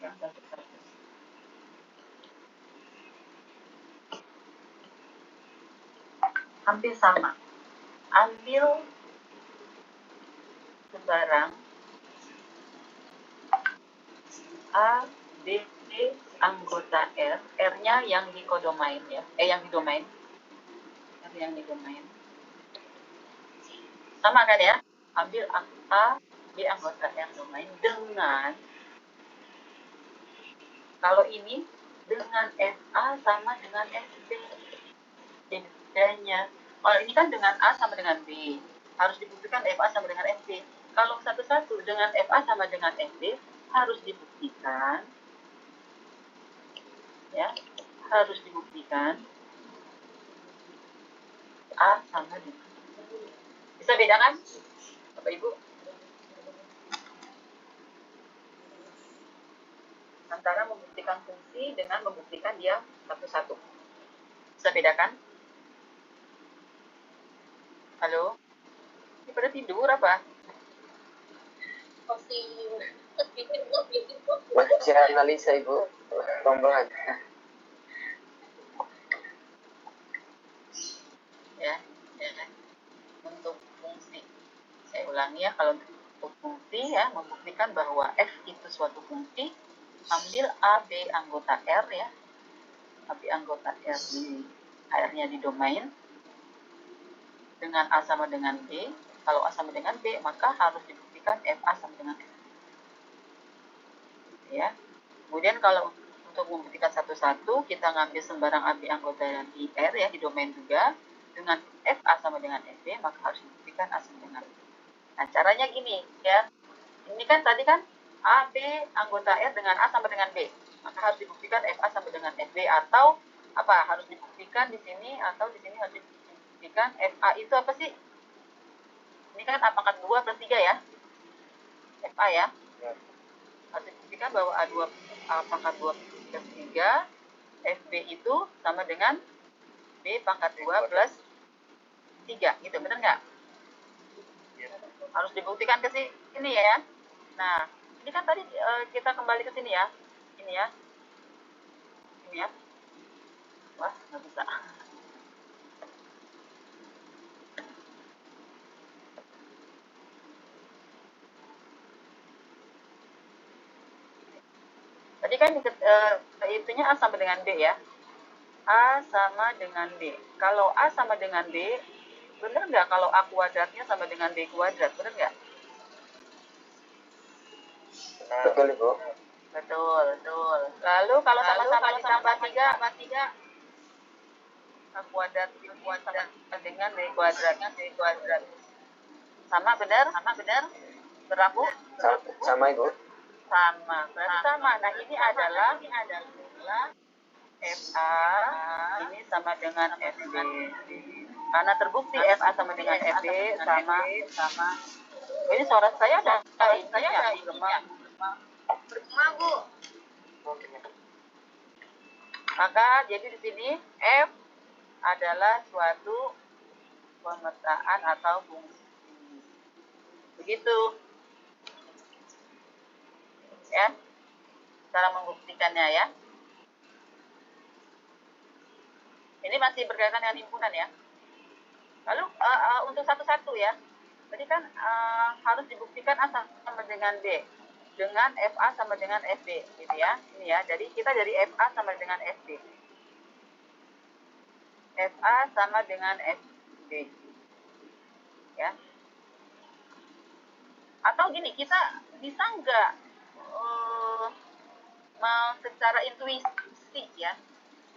yang satu-satu. Hampir sama. Ambil sembarang A, B, C anggota R, R-nya yang di kodomain ya, yang di domain, R yang di domain. Sama kan ya? Ambil A, B anggota R domain dengan, kalau ini dengan FA sama dengan FB. Bedanya, kalau ini kan dengan A sama dengan B, harus dibuktikan FA sama dengan FB. Kalau satu-satu dengan FA sama dengan FB, harus dibuktikan, ya, harus dibuktikan A sama dengan. Bisa bedakan, Bapak Ibu? Antara membuktikan fungsi dengan membuktikan dia satu-satu. Bisa bedakan? Halo? Ini pada tidur apa? Masih analisa Ibu, pelan-pelan. Ya, untuk fungsi. Saya ulangi ya, kalau untuk fungsi ya, membuktikan bahwa f itu suatu fungsi, ambil A, B anggota R ya, A, B anggota R di R-nya di domain, dengan A sama dengan B. Kalau A sama dengan B, maka harus dibuktikan FA sama dengan F. Ya. Kemudian kalau untuk membuktikan satu-satu, kita ngambil sembarang A, B anggota di R ya, di domain juga, dengan FA sama dengan FB, maka harus dibuktikan A sama dengan B. Nah, caranya gini ya. Ini kan tadi kan A, B anggota R dengan A sama dengan B. Maka harus dibuktikan FA sama dengan FB, atau apa? Harus dibuktikan di sini, atau di sini harus dibuktikan FA itu apa sih? Ini kan A pangkat 2 plus 3 ya. FA ya. Harus dibuktikan bahwa A pangkat 2 plus 3, FB itu sama dengan B pangkat 2 plus 3. Gitu, benar nggak? Harus dibuktikan ke sini ya. Nah, ini kan tadi kita kembali ke sini ya. Ini ya. Ini ya. Wah, nggak bisa. Tadi kan itunya A sama dengan B ya. A sama dengan B. Kalau A sama dengan B, benar nggak kalau A kuadratnya sama dengan B kuadrat? Benar nggak? Betul Ibu. Betul, betul. Lalu kalau sama-sama ditambah 3, A kuadrat sama dengan B kuadrat. Sama benar? Berlaku? Sama Ibu. Sama, berarti sama. Nah, ini adalah FA, ini sama dengan FB. Karena terbukti FA sama dengan FB sama. Ini suara saya ada ininya. Bergema, Bu. Maka jadi di sini F adalah suatu pemetaan atau fungsi. Begitu. Ya. Cara membuktikannya ya. Ini masih berkaitan dengan himpunan ya. Lalu untuk satu-satu ya. Tadi kan harus dibuktikan A sama dengan B. Dengan FA sama dengan FB gitu ya. Ini ya. Jadi kita dari FA sama dengan FB. FA sama dengan FB. Ya. Atau gini, kita bisa nggak secara intuisi ya,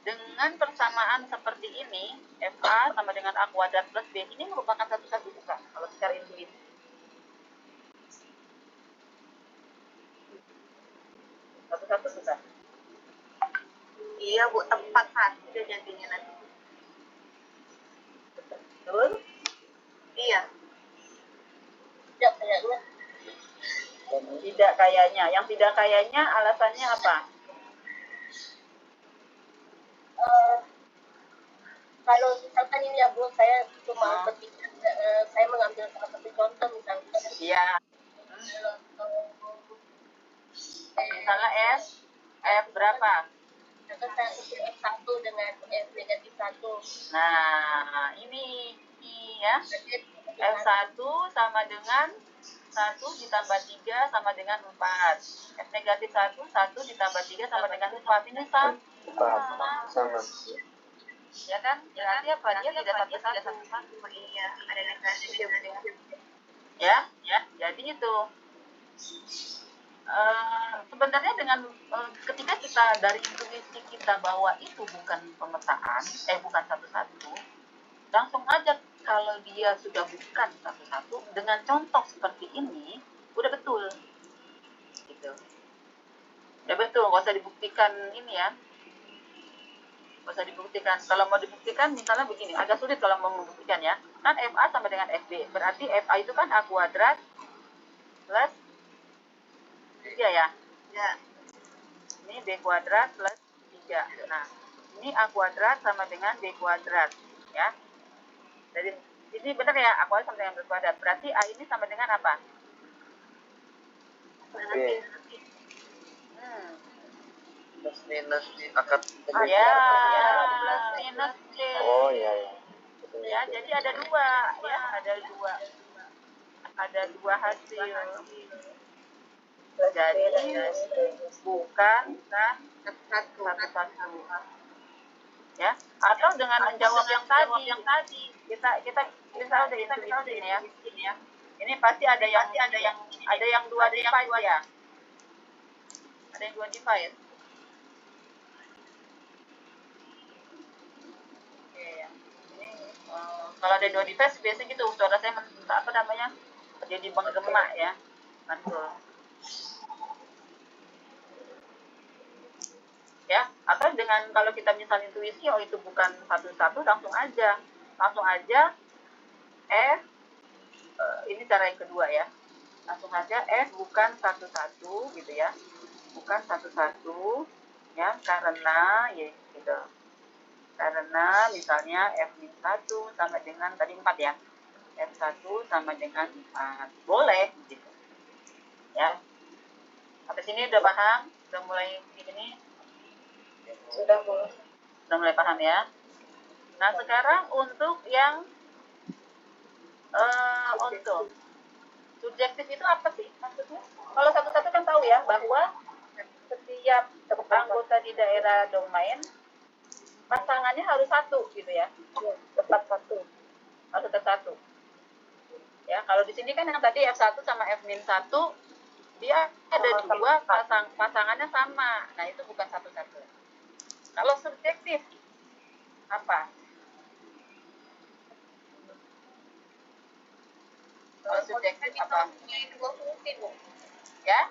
dengan persamaan seperti ini, FA sama dengan A kuadrat plus B, ini merupakan satu-satu bukan? Kalau secara intuisi. Satu-satu bukan? Iya Bu, tempat hasil jadinya nanti. Betul? Iya. Tidak kayaknya. Tidak kayaknya. Yang tidak kayaknya alasannya apa? Kalau misalkan ini ya Bu, saya cuma saya mengambil salah satu contoh misalkan. Iya. Misalnya S Nah, ini ya. F1 sama dengan 1 ditambah 3 sama dengan 4. F negatif 1, 1 ditambah 3 sama dengan 4. Ini sama. 4 sama. Ya kan? Berarti apa? Dia tidak satu-satu. Iya, ada negasi juga. Ya, jadi itu. Sebenarnya dengan ketika kita dari intuisi kita bahwa itu bukan pemetaan, bukan satu-satu, langsung aja kalau dia sudah bukan satu-satu dengan contoh seperti ini udah betul gitu, udah betul, nggak usah dibuktikan ini ya, nggak usah dibuktikan. Kalau mau dibuktikan misalnya begini, agak sulit kalau mau membuktikan ya, kan FA sama dengan FB, berarti FA itu kan A kuadrat plus 3 ya, ini B kuadrat plus 3. Nah, ini A kuadrat sama dengan B kuadrat ya. Jadi ini benar ya, A kuadrat sama dengan B kuadrat. Berarti A ini sama dengan apa? B. Plus minus akar. Ya, plus minus C. Oh iya. Ya, jadi ada dua ya, ada dua hasil. Jadi bukan satu-satu. Ya, atau dengan menjawab yang tadi kita udah intuisi ya. Ini pasti ada yang dua divide ya. Ada yang dua divide. Oke ya. Ini kalau ada dua divide biasanya gitu, suara saya apa namanya? Jadi menggema ya. Mantul. Ya, atau dengan kalau kita misal intuisi oh itu bukan satu-satu, langsung aja F ini cara yang kedua ya, langsung aja F bukan satu-satu gitu ya, bukan satu-satu ya, karena ya gitu, karena misalnya F-1 sama dengan tadi 4 ya, F1 sama dengan 4 boleh gitu ya. Sampai sini udah paham, udah mulai ini. Sudah mulai paham ya. Nah sekarang untuk yang untuk subjektif itu apa sih maksudnya? Kalau satu-satu kan tahu ya bahwa setiap anggota di daerah domain pasangannya harus satu gitu ya, tetap satu, harus tetap satu. Ya kalau di sini kan yang tadi F1 sama F-1 dia ada dua pasangannya sama, nah itu bukan satu-satu. Kalau subjektif apa? Kalau subjektif apa? dua fungsi, Bu. Ya?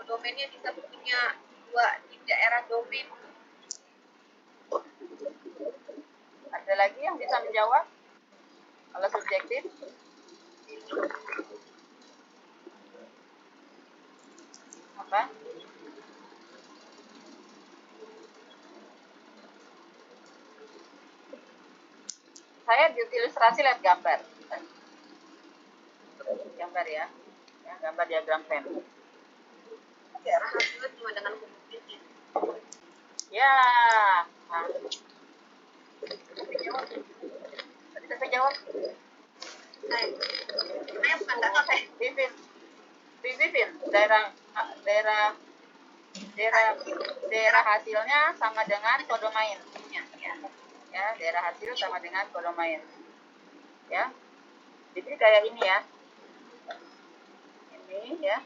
Domainnya bisa punya dua di daerah domain. Ada lagi yang bisa menjawab? Kalau subjektif? Apa? Saya di ilustrasi lihat gambar. Gambar ya. Ya, gambar diagram Venn. Daerah hasilnya cuma dengan fungsinya. Ya. Nah. Tadi saya jawab. Saya bukan dapat Vivin, daerah hasilnya sama dengan kodomain. Ya, daerah hasil sama dengan kodomain. Ya. Jadi kayak ini ya. Ini ya.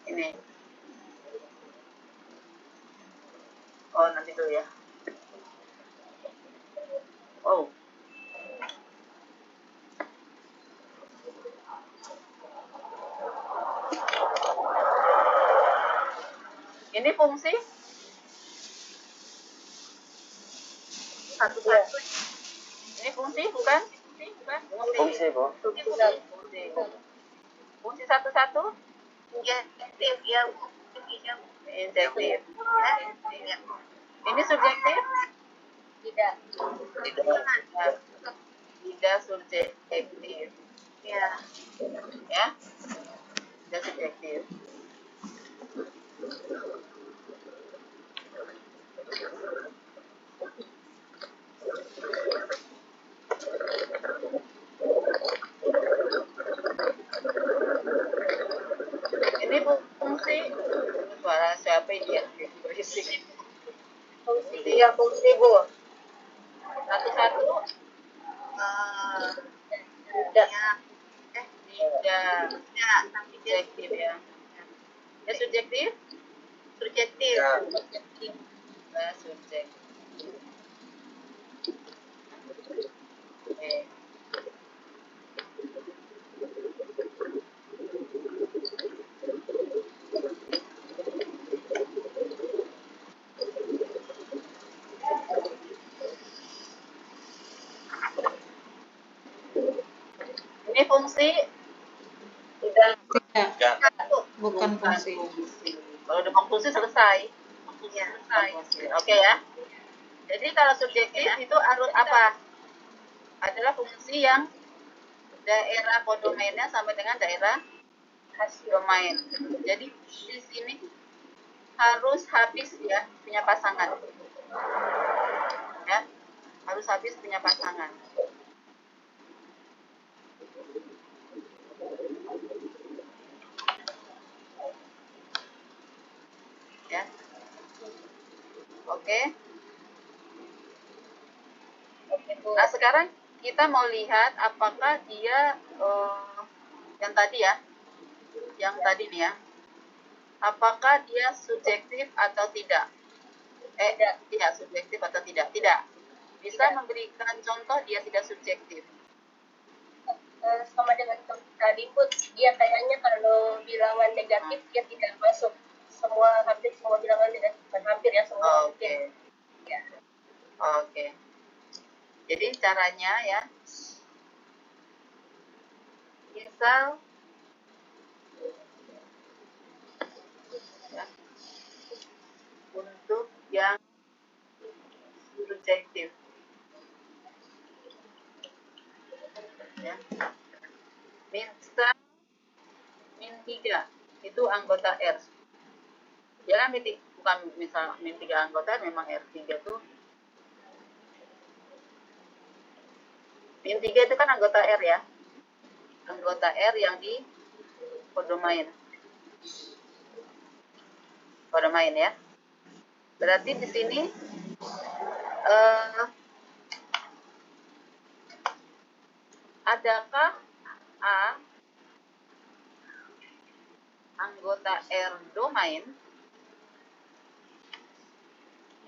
Ini. Oh, nanti dulu ya. Oh. Ini fungsi satu-satu. Ini fungsi bukan? Fungsi, Bu. Fungsi satu-satu? injektif ya, Injektif. Ini subjektif? Tidak. Tidak subjektif. Ya. Ya, tidak subjektif. Ini fungsi suara siapa ini ya? Berisik. Fungsi ya fungsi Bu. Satu-satu. Tidak. Tidak. Subjektif ya. Ya subjektif? Subjektif. Ya. Subjektif. Subjektif. Oke. Ini fungsi Tidak. Tidak, satu. bukan fungsi. Kalau udah fungsi selesai. Fungsi. Oke ya. Jadi kalau subjektif itu harus apa? Adalah fungsi yang daerah kodomainnya sama dengan daerah hasil domain. Jadi di sini harus habis ya punya pasangan. Ya, harus habis punya pasangan. Ya. Oke. Nah, sekarang kita mau lihat apakah dia yang tadi ya. Yang tadi nih ya. Apakah dia subjektif atau tidak? Tidak subjektif atau tidak? Tidak. Bisa memberikan contoh dia tidak subjektif. Sama dengan tadi Bu, dia kayaknya kalau bilangan negatif dia tidak masuk. Hampir semua bilangan negatif, bukan hampir ya semua. Oke. Ya. Oke. Jadi caranya ya. Misal ya, untuk yang subjektif ya. Misal min 3 itu anggota R. Ya kan bukan misal min 3 anggota, memang R3 tuh. Min 3 itu kan anggota R ya. Anggota R yang di kodomain. Kodomain ya. Berarti di sini adakah A anggota R domain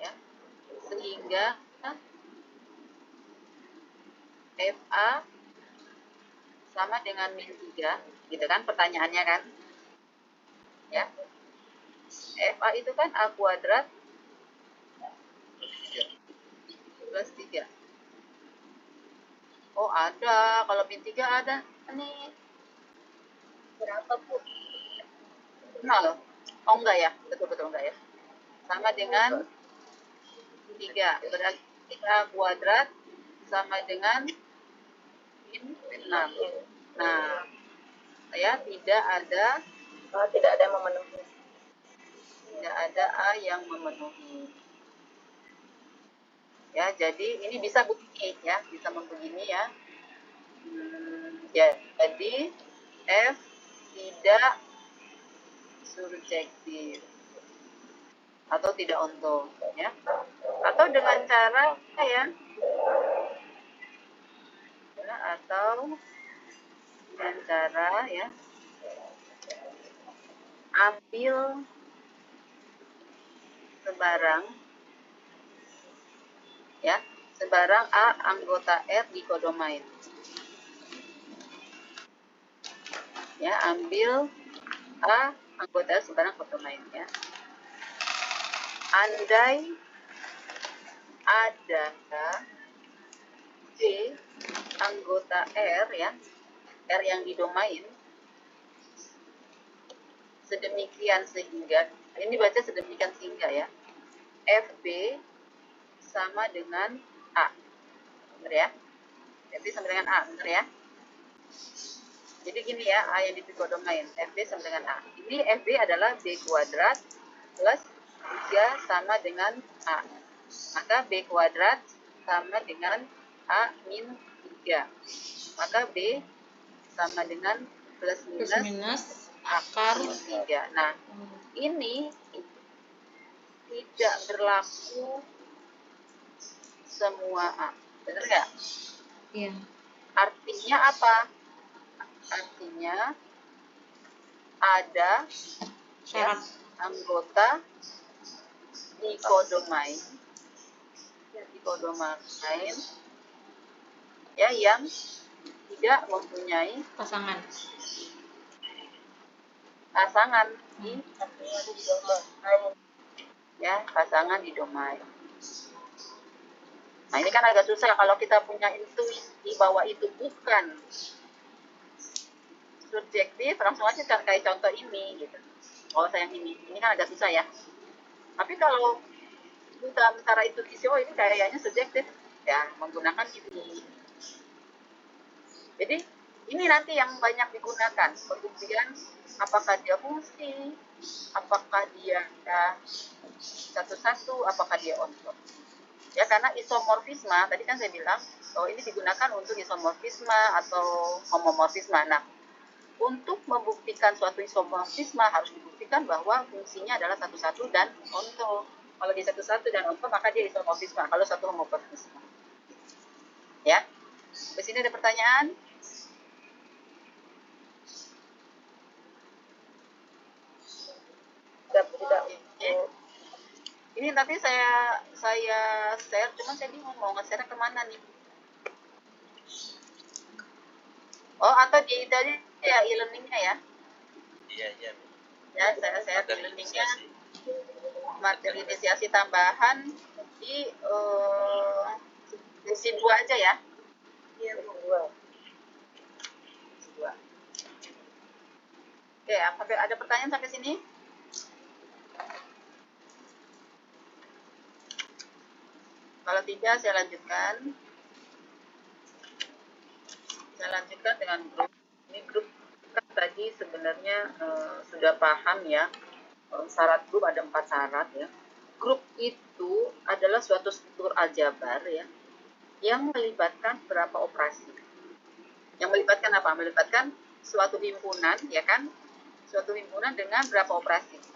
ya, sehingga FA sama dengan min 3 gitu kan pertanyaannya kan ya. FA itu kan A kuadrat plus 3. Oh ada, kalau min 3 ada nih. Berapa Bu? 0. Oh enggak ya, betul-betul enggak ya. Sama dengan 3, berarti A kuadrat sama dengan min 6. Nah, ya tidak ada yang memenuhi. Tidak ada A yang memenuhi. Ya, jadi ini bisa begini ya, bisa membegini ya. Jadi F tidak subjektif atau tidak onto ya. Atau dengan cara ya, atau dengan cara ya, ambil sebarang ya, sebarang A anggota R di kodomain. Ya, ambil A anggota sebarang kodomain ya. Andai ada J anggota R ya, R yang di domain sedemikian sehingga, ini baca sedemikian sehingga ya, FB sama dengan A. Benar ya? FB sama dengan A, benar ya? Jadi gini ya, A yang di psikodomain, FB sama dengan A. Ini FB adalah B kuadrat plus 3 sama dengan A. Maka B kuadrat sama dengan A min 3. Maka B sama dengan plus minus akar min 3. Nah, ini tidak berlaku semua A. Benar nggak? iya Artinya apa? Artinya ada ya, syarat anggota dikodomain ya yang tidak mempunyai pasangan pasangan di pasangan di domain. Nah, ini kan agak susah kalau kita punya intuisi bahwa itu bukan subjektif, langsung aja kan kayak contoh ini gitu. Oh, sayang ini kan agak susah ya. Tapi kalau kita bicara intuisi, oh ini kayaknya subjektif, ya menggunakan ini. Jadi ini nanti yang banyak digunakan pembuktian apakah dia fungsi, apakah dia satu-satu, apakah dia onto. Ya, karena isomorfisme tadi kan saya bilang oh ini digunakan untuk isomorfisme atau homomorfisme. Nah, untuk membuktikan suatu isomorfisme harus dibuktikan bahwa fungsinya adalah satu-satu dan onto. Kalau dia satu-satu dan onto maka dia isomorfisme. Kalau satu homomorfisme. Ya. Di sini ada pertanyaan? Tidak. Ini nanti saya share, cuman saya bingung mau nge-share kemana nih. Oh, atau di tadi ya e-learningnya ya? Iya. Ya, saya share e-learningnya. Materi inisiasi tambahan di sesi 2 aja ya. Iya, Bu. 2. Oke, apakah ada pertanyaan sampai sini? Kalau tidak, saya lanjutkan. Saya lanjutkan dengan grup. Ini grup kan tadi sebenarnya sudah paham ya. Syarat grup ada 4 syarat ya. Grup itu adalah suatu struktur aljabar ya, yang melibatkan berapa operasi. Yang melibatkan apa? Melibatkan suatu himpunan, ya kan? Suatu himpunan dengan berapa operasi.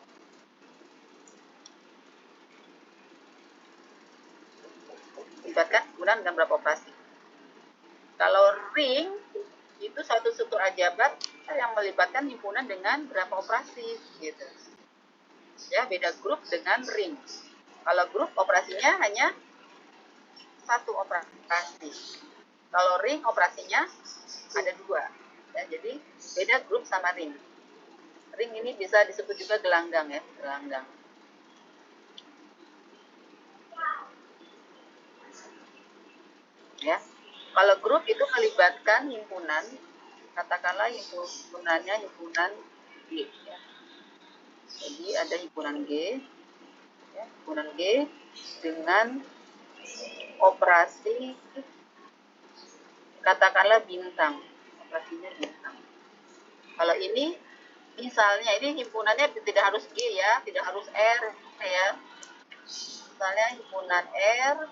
Melibatkan himpunan dengan berapa operasi. Kalau ring itu suatu struktur aljabar yang melibatkan himpunan dengan berapa operasi gitu. Ya, beda grup dengan ring. Kalau grup operasinya hanya satu operasi. Kalau ring operasinya ada 2. Ya, jadi beda grup sama ring. Ring ini bisa disebut juga gelanggang ya, gelanggang. Ya. Kalau grup itu melibatkan himpunan, katakanlah himpunannya himpunan G. Ya. Jadi ada himpunan G, ya, himpunan G dengan operasi katakanlah bintang, operasinya bintang. Kalau ini misalnya ini himpunannya tidak harus G ya, tidak harus R ya. Misalnya himpunan R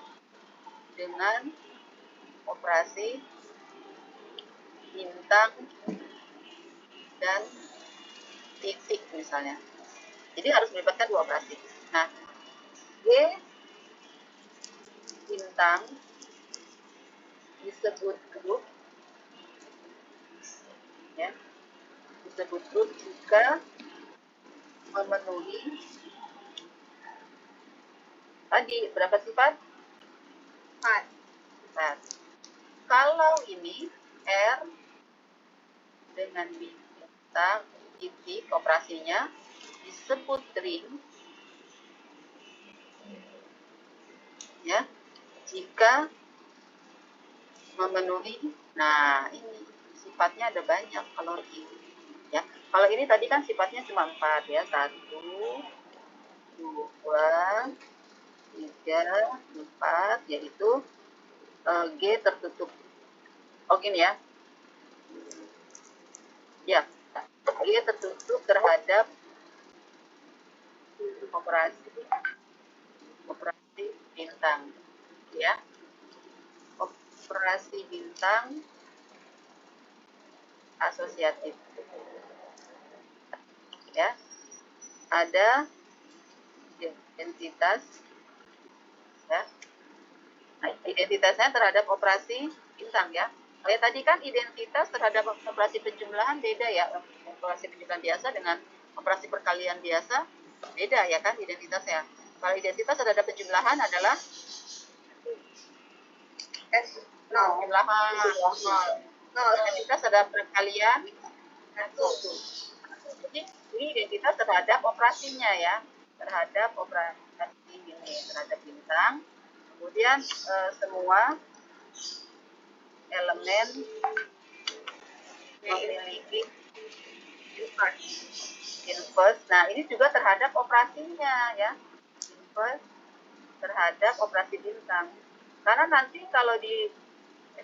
dengan operasi bintang dan titik misalnya. Jadi harus melibatkan 2 operasi. Nah, G bintang disebut grup ya. Disebut grup jika memenuhi tadi berapa sifat? 4 sifat. Kalau ini R dengan bintang titik operasinya disebut ring ya, jika memenuhi, nah ini sifatnya ada banyak kalau ring ya. Kalau ini tadi kan sifatnya cuma 4 ya, 1, 2, 3, 4, yaitu G tertutup. Oh gini ya. Ya, G tertutup terhadap operasi bintang. Ya, operasi bintang asosiatif. Ya, ada identitas, ya. Nah, identitasnya terhadap operasi bintang ya. Kayak tadi kan identitas terhadap operasi penjumlahan beda ya. Operasi penjumlahan biasa dengan operasi perkalian biasa beda ya kan identitasnya. Kalau identitas terhadap penjumlahan adalah penjumlahan 0. Identitas terhadap perkalian 1. Jadi ini identitas terhadap operasinya ya. Terhadap operasi ini, terhadap bintang. Kemudian semua elemen memiliki inverse. Nah, ini juga terhadap operasinya ya. Inverse terhadap operasi bintang. Karena nanti kalau di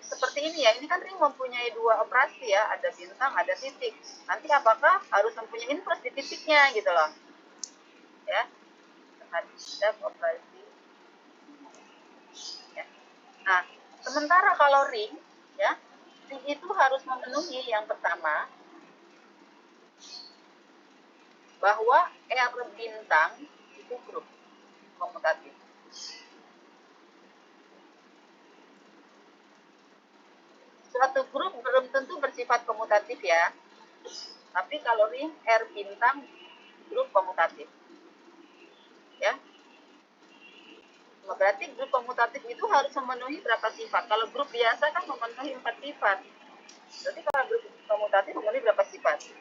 seperti ini ya, ini kan ring mempunyai 2 operasi ya, ada bintang, ada titik. Nanti apakah harus mempunyai inverse di titiknya gitu loh. Ya. Terhadap operasi. Ya. Nah, sementara kalau ring ya, ring itu harus memenuhi yang pertama bahwa R bintang itu grup komutatif. Suatu grup belum tentu bersifat komutatif ya. Tapi kalau ring R bintang grup komutatif. Ya. Berarti grup komutatif itu harus memenuhi berapa sifat? Kalau grup biasa kan memenuhi 4 sifat. Berarti kalau grup komutatif memenuhi berapa sifat?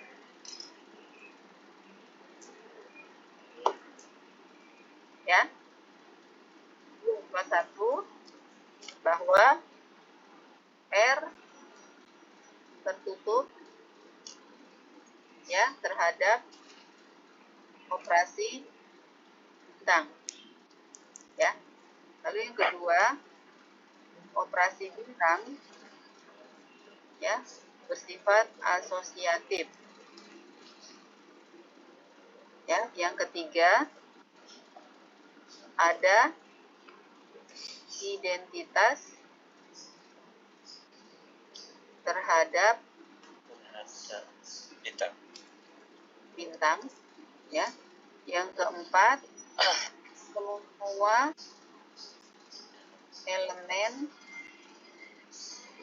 Ya. Nomor 1 bahwa R tertutup ya terhadap operasi bintang. Ya. Lalu yang kedua, operasi bintang ya bersifat asosiatif. Ya, yang ketiga ada identitas terhadap bintang ya. Yang keempat, semua elemen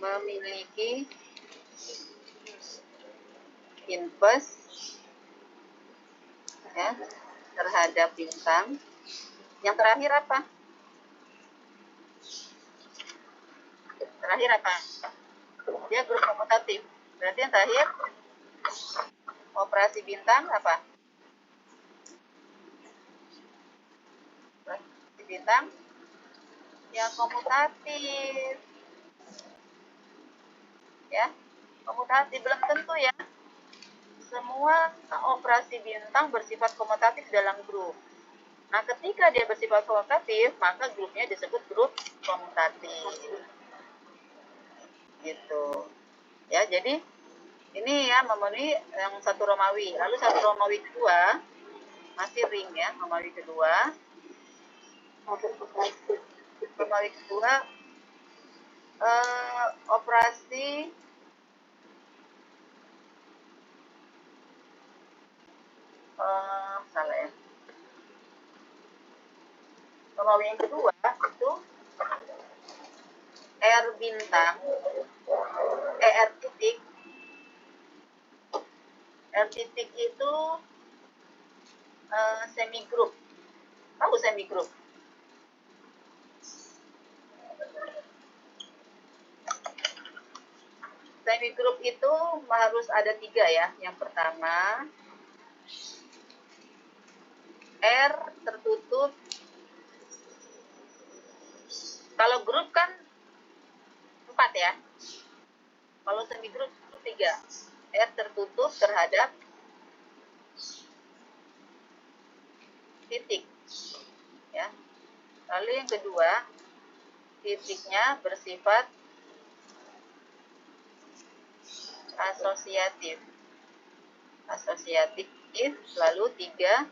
memiliki inverse ya terhadap bintang. Yang terakhir apa? Terakhir apa? Dia grup komutatif. Berarti yang terakhir operasi bintang apa? Operasi bintang yang komutatif. Ya, komutatif belum tentu ya. Semua operasi bintang bersifat komutatif dalam grup. Nah, ketika dia bersifat komutatif, maka grupnya disebut grup komutatif. Gitu. Ya, jadi ini ya memenuhi yang satu Romawi. Lalu satu Romawi kedua masih ring ya, Romawi kedua. Romawi kedua operasi salah ya. Romawi yang kedua itu R bintang, R titik. R titik itu semi group. Tahu semi group? Semi group itu harus ada 3 ya. Yang pertama R tertutup. Kalau grup kan 4 ya. Kalau semi group 3. R tertutup terhadap titik. Ya. Lalu yang kedua, titiknya bersifat asosiatif. Asosiatif, lalu 3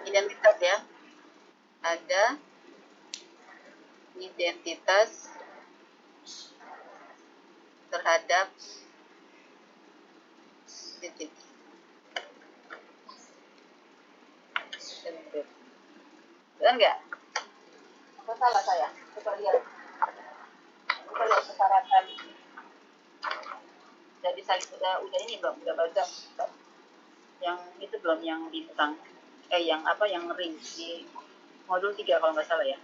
identitas ya. Ada identitas terhadap titik. Betul nggak? Apa salah saya? Coba lihat persyaratan. Jadi saya udah ini belum? Udah baca yang itu belum, yang bintang? Yang apa? Yang ring di modul 3 kalau nggak salah ya.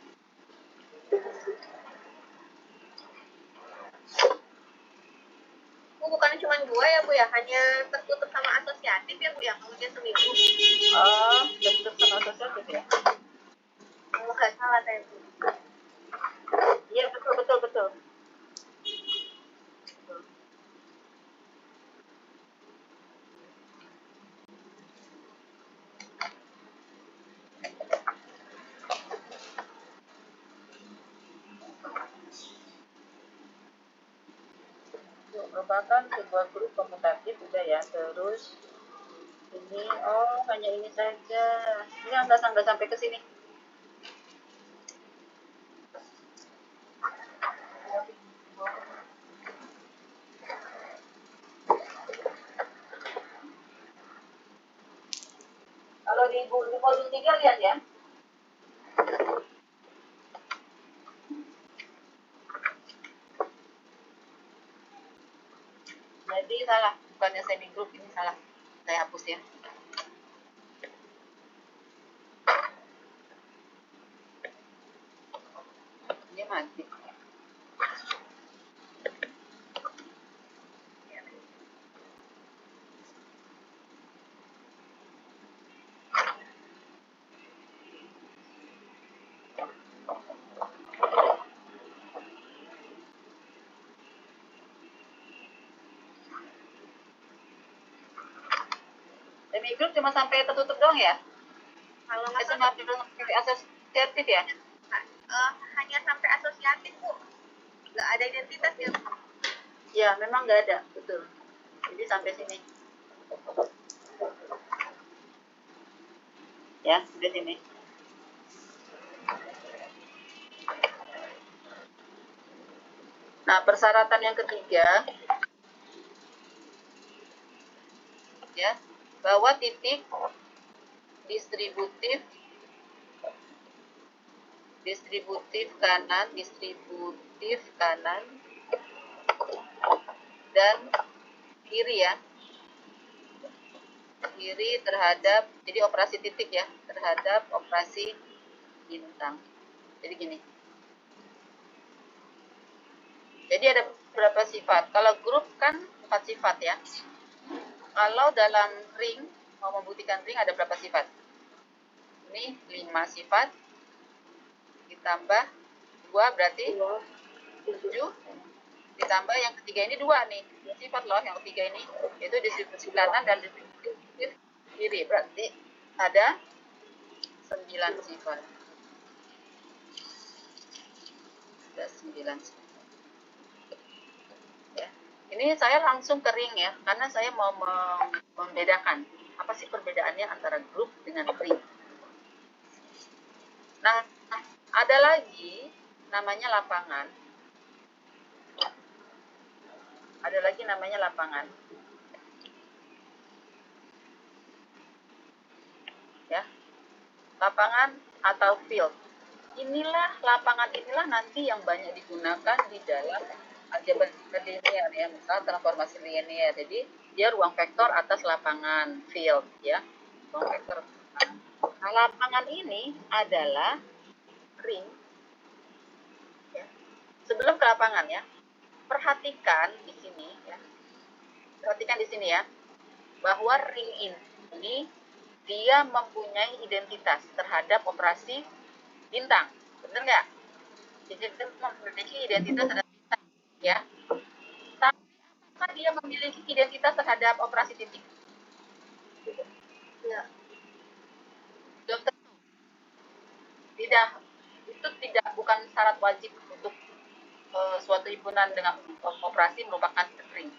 Bu, bukan cuma 2 ya Bu ya, hanya tertutup sama asosiatif ya Bu ya, kemudian seminggu. Oh, tertutup sama asosiatif ya? Oh, nggak salah saya Bu. Iya, betul. Merupakan sebuah grup komutatif udah ya. Terus ini, hanya ini saja. Ini nggak sampai ke sini. Kalau di modul 3 lihat ya. Jadi salah, bukannya semi group, ini salah. Saya hapus ya. Ini mati. Semi group cuma sampai tertutup doang ya? Kalau nggak Cuma salah, sampai asosiatif ya? hanya sampai asosiatif Bu, nggak ada identitas ya Bu. Ya, memang nggak ada, betul. Jadi sampai sini. Ya, sampai sini. Nah, persyaratan yang ketiga, ya, bahwa titik distributif kanan dan kiri ya, kiri terhadap, jadi operasi titik ya, terhadap operasi bintang. Jadi gini, jadi ada beberapa sifat. Kalau grup kan 4 sifat ya. Kalau dalam ring, mau membuktikan ring ada berapa sifat? Ini 5 sifat, ditambah 2 berarti 7, ditambah yang ketiga ini 2 nih, sifat loh yang ketiga ini, itu distribusi kanan dan distribusi kiri, berarti ada 9 sifat. Ada 9 sifat. Ya. Ini saya langsung ke ring ya, karena saya mau membedakan apa sih perbedaannya antara grup dengan ring. Nah, ada lagi namanya lapangan. Ya. Lapangan atau field. Lapangan inilah nanti yang banyak digunakan di dalam aljabar linear ya, misal transformasi linear. Jadi dia ruang vektor atas lapangan field ya, ruang vektor. Nah, lapangan ini adalah ring. Ya. Sebelum ke lapangan ya, perhatikan di sini ya, bahwa ring ini dia mempunyai identitas terhadap operasi bintang, benar nggak? Jadi dia memiliki identitas terhadap bintang, ya. Tapi apakah dia memiliki identitas terhadap operasi titik? Ya. Belum tentu. Tidak, itu bukan syarat wajib untuk suatu himpunan dengan operasi merupakan ring.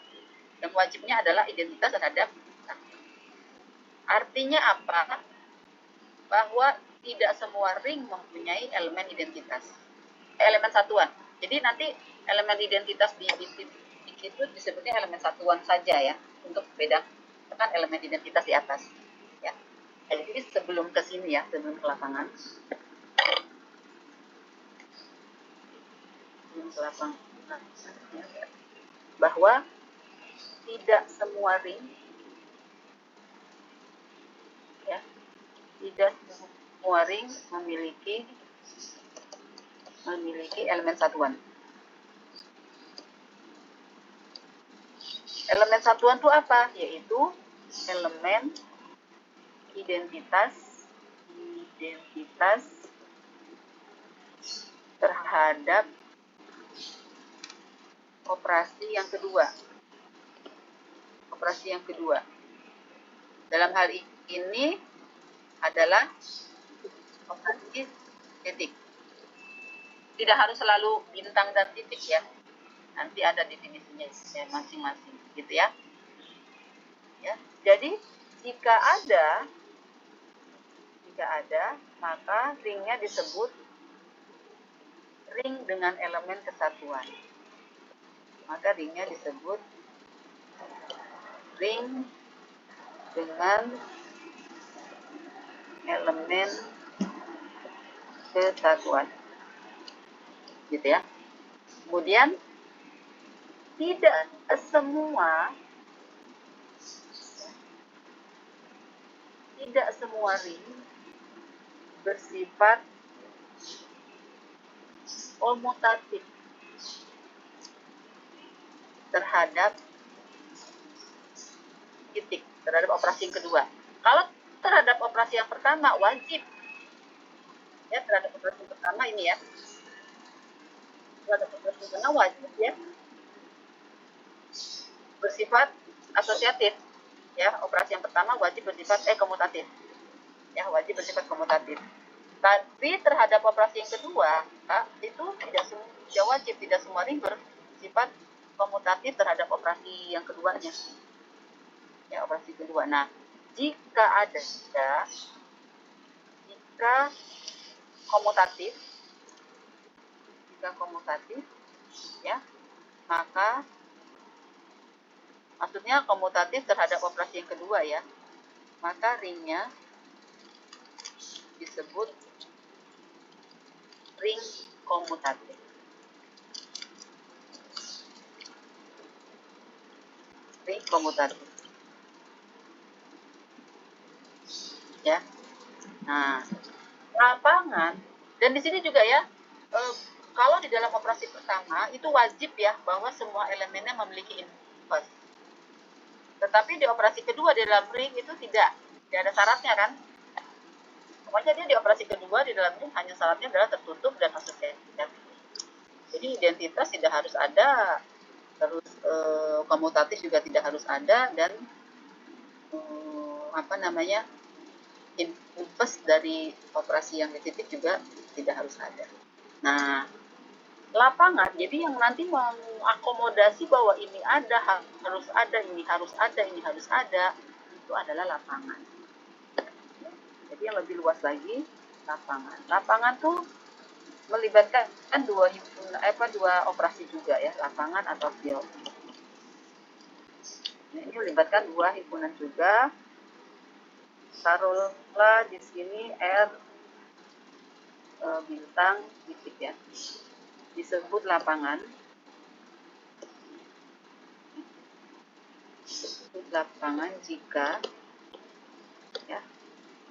Yang wajibnya adalah identitas terhadap. Artinya apa? Bahwa tidak semua ring mempunyai elemen identitas, elemen satuan. Jadi nanti elemen identitas di itu disebutnya elemen satuan saja ya, untuk bedakan elemen identitas di atas. Ya. Jadi sebelum ke sini ya, sebelum ke lapangan. Bahwa tidak semua ring ya, tidak semua ring memiliki elemen satuan. Elemen satuan itu apa? Yaitu elemen identitas terhadap operasi yang kedua. Operasi yang kedua. Dalam hal ini adalah operasi titik. Tidak harus selalu bintang dan titik ya. Nanti ada definisinya masing-masing, gitu ya. Ya. Jadi jika ada, maka ringnya disebut ring dengan elemen kesatuan. Maka ringnya disebut ring dengan elemen kesatuan, gitu ya. Kemudian tidak semua ring bersifat komutatif terhadap titik, terhadap operasi yang kedua. Kalau terhadap operasi yang pertama wajib ya, terhadap operasi yang pertama ini ya, terhadap operasi yang pertama wajib ya bersifat asosiatif ya. Operasi yang pertama wajib bersifat komutatif ya, wajib bersifat komutatif. Tapi terhadap operasi yang kedua itu tidak wajib, tidak semua ring bersifat komutatif terhadap operasi yang keduanya ya, operasi kedua. Nah, jika komutatif ya, maka maksudnya komutatif terhadap operasi yang kedua ya, maka ringnya disebut ring komutatif. Ring komutatif. Ya. Nah, lapangan, dan di sini juga ya, kalau di dalam operasi pertama itu wajib ya bahwa semua elemennya memiliki inverse. Tetapi di operasi kedua di dalam ring itu tidak ada syaratnya kan. Pokoknya dia di operasi kedua di dalam ring hanya syaratnya adalah tertutup dan asosiatif. Jadi identitas tidak harus ada, terus komutatif juga tidak harus ada, dan inverse dari operasi yang di titik juga tidak harus ada. Nah, lapangan jadi yang nanti mengakomodasi bahwa ini ada, harus ada, ini harus ada, ini harus ada, itu adalah lapangan. Jadi yang lebih luas lagi lapangan. Lapangan tuh melibatkan dua operasi juga ya, lapangan atau field. Nah, ini melibatkan dua himpunan juga. Taruhlah di sini R bintang titik ya, disebut lapangan. Disebut lapangan jika ya,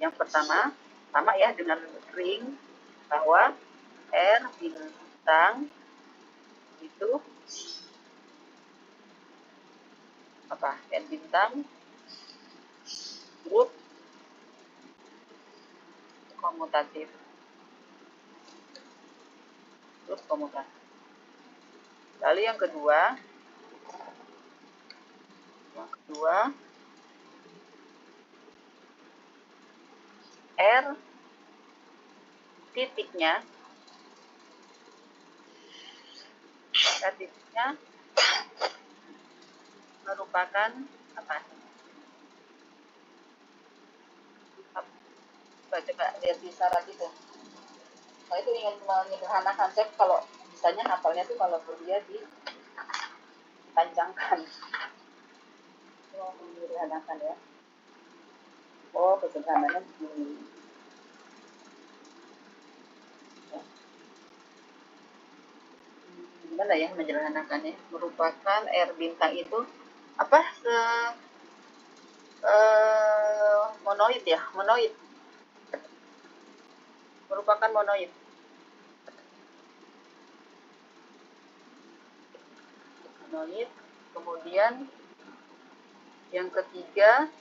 yang pertama sama ya dengan ring, bahwa R bintang itu apa? R bintang grup komutatif. Grup komutatif. Lalu yang kedua R titiknya merupakan apa? Coba lihat di syarat itu. Nah, itu ingin menyederhanakan. Saya kalau misalnya hafalnya tuh kalau dia dipanjangkan. Menyederhanakan ya. Oh, kesederhananya begini. Ya. Gimana ya menyederhanakannya? Merupakan R bintang itu apa? Monoid ya, monoid. Merupakan monoid. Monoid. Kemudian yang ketiga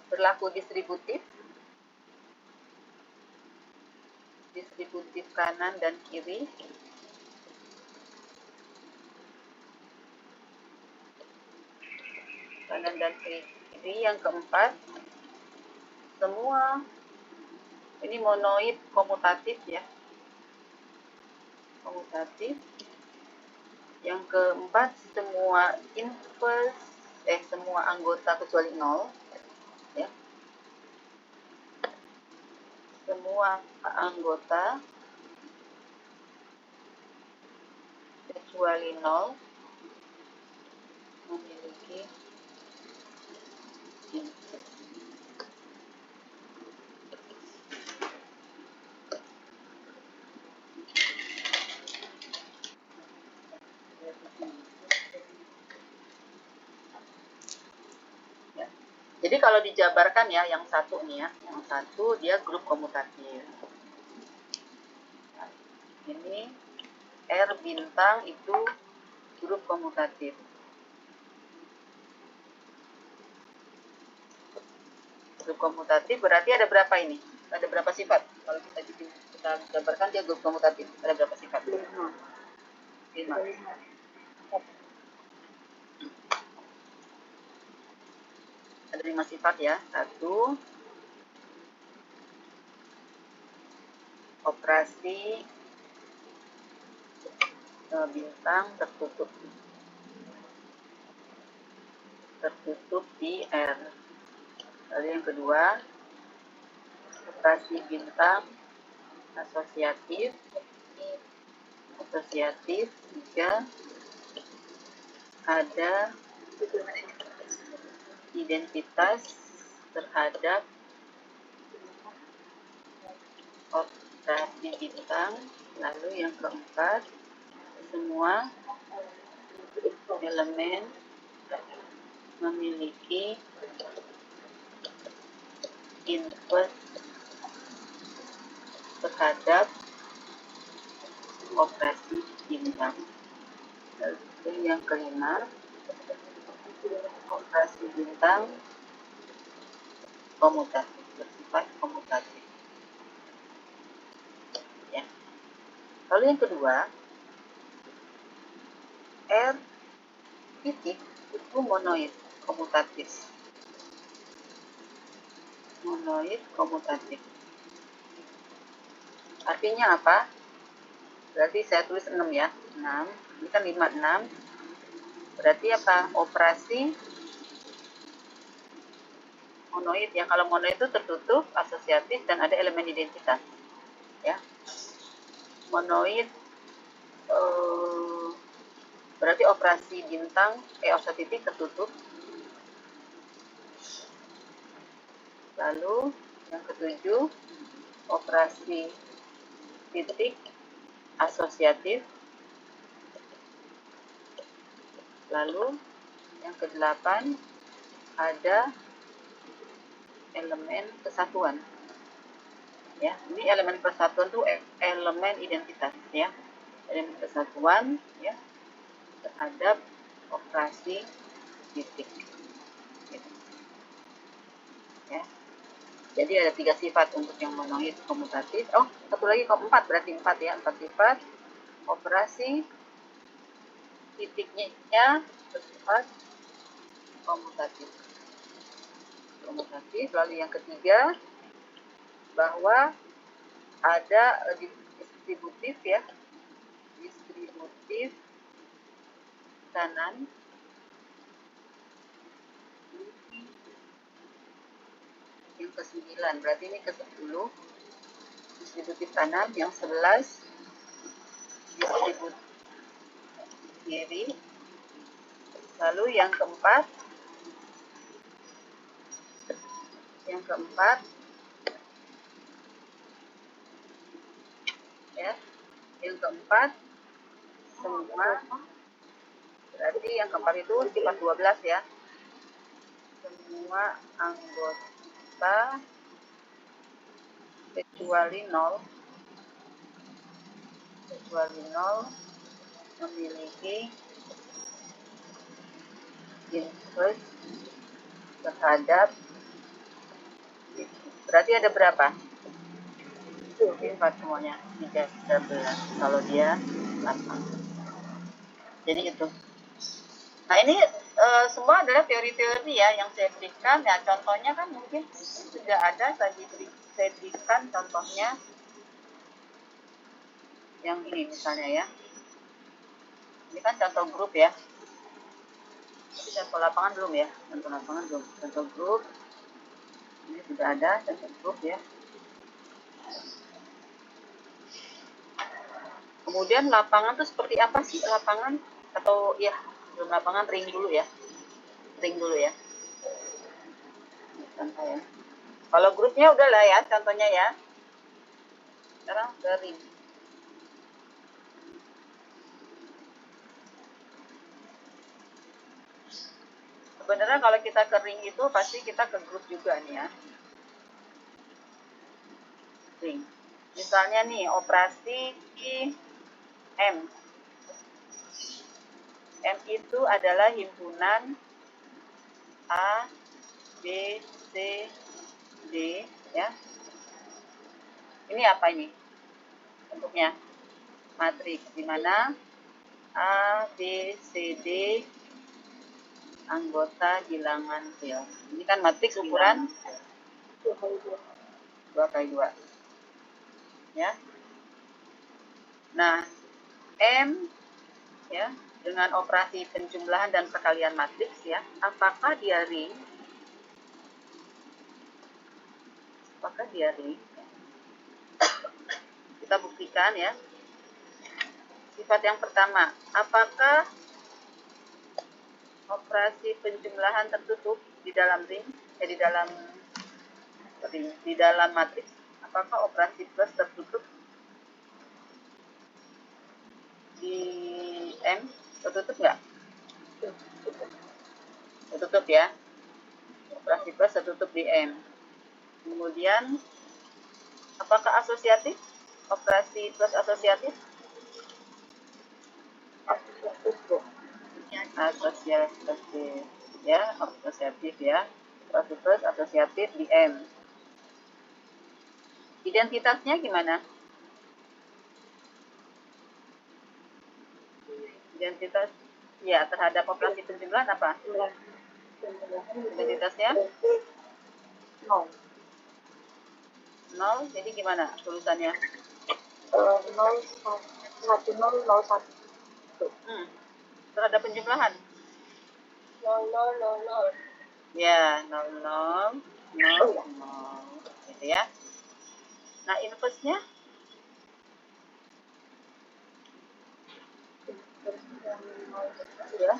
berlaku distributif. Distributif kanan dan kiri. Kanan dan kiri. Yang keempat, semua ini monoid komutatif ya. Komutatif. Yang keempat, semua inverse semua anggota kecuali 0 ya. Semua anggota kecuali 0 memiliki inverse. Jadi kalau dijabarkan ya, yang satu nih ya, yang satu dia grup komutatif. Ini R bintang itu grup komutatif. Grup komutatif berarti ada berapa ini? Ada berapa sifat? Kalau kita jabarkan dia grup komutatif, ada berapa sifat? 5. Ada 5 sifat ya. 1, operasi bintang tertutup di R. Lalu yang kedua, operasi bintang asosiatif. Jika ada identitas terhadap operasi bintang. Lalu yang keempat, semua elemen memiliki inverse terhadap operasi bintang. Lalu yang kelima, operasi bintang komutatif, bersifat komutatif. Ya. Lalu yang kedua, R titik itu monoid komutatif. Monoid komutatif. Artinya apa? Berarti saya tulis 6 ya. 6. Ini kan 5, 6. Berarti apa? Operasi monoid ya. Kalau monoid itu tertutup, asosiatif, dan ada elemen identitas. Ya. Monoid berarti operasi bintang titik tertutup. Lalu yang ketujuh, operasi titik asosiatif. Lalu yang kedelapan, ada elemen kesatuan. Ya, ini elemen kesatuan itu elemen identitas ya. Elemen kesatuan ya terhadap operasi titik. Gitu. Ya. Jadi ada 3 sifat untuk yang monoid komutatif. Oh, satu lagi keempat, berarti 4 ya, 4 sifat. Operasi titiknya bersifat komutatif. komutatif. Lalu yang ketiga, bahwa ada distributif ya, distributif kanan yang ke-9, berarti ini ke-10 distributif kanan, yang 11 distributif kiri, lalu yang keempat ya, yang keempat semua, berarti yang keempat itu sifat 12 ya, semua anggota kecuali 0 memiliki inverse terhadap, berarti ada berapa? Sifat semuanya 13 kalau dia 8. Jadi itu. Nah ini semua adalah teori-teori ya yang saya berikan ya, contohnya kan mungkin sudah ada, saya berikan contohnya yang ini misalnya ya. Ini kan contoh grup ya. Tapi contoh lapangan belum ya, contoh lapangan belum. Contoh grup ini sudah ada contoh grup ya. Kemudian lapangan itu seperti apa sih lapangan? Atau ya belum lapangan, ring dulu ya. Contoh ya. Kalau grupnya udah lah ya contohnya ya. Sekarang ke ring. Sebenarnya kalau kita ke ring itu pasti kita ke grup juga nih ya. Ring. Misalnya nih operasi M. M itu adalah himpunan A, B, C, D ya. Ini apa ini? Bentuknya matriks di mana A, B, C, D anggota bilangan real. Ini kan matriks ukuran 2x2. Ya. Nah, M ya, dengan operasi penjumlahan dan perkalian matriks ya, apakah dia ring? Kita buktikan ya. Sifat yang pertama, apakah operasi penjumlahan tertutup di dalam ring, di dalam matriks, apakah operasi plus tertutup di M? Tertutup nggak? Tertutup ya. Operasi plus tertutup di M. Kemudian, apakah asosiatif? Operasi plus asosiatif? Asosiatif ya, asosiatif ya. Operasi plus asosiatif di M. Identitasnya gimana? Identitas ya terhadap operasi penjumlahan apa? Identitasnya 0. Jadi gimana tulisannya? 0, 1, 0, 0, 1. Terhadap penjumlahan 0, 0, 0, 0. ya 0, 0, 0, 0 gitu ya. Nah inverse-nya ya.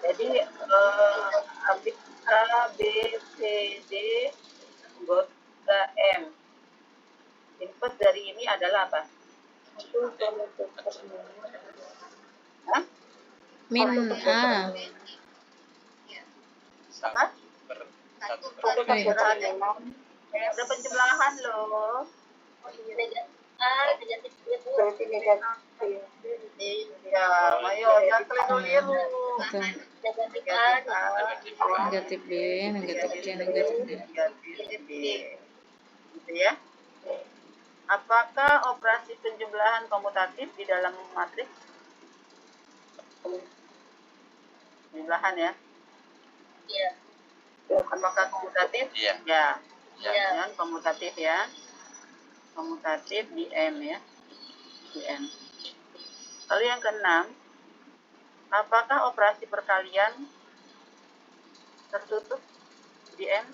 Jadi A, B, C, D anggota M. Inverse dari ini adalah apa? Hah? Min A. Apa? Ada penjumlahan loh. Berarti negatif. Iya, ayo jangan keliru-keliru. Negatif A, Negatif B, negatif C, negatif D. Negatif B. Gitu ya. Apakah operasi penjumlahan komutatif di dalam matriks? Penjumlahan ya. Iya. Apakah komutatif? Iya. Ya. Ya. Ya, komutatif ya. Komutatif di M ya. Di M. Lalu yang keenam, apakah operasi perkalian tertutup di M?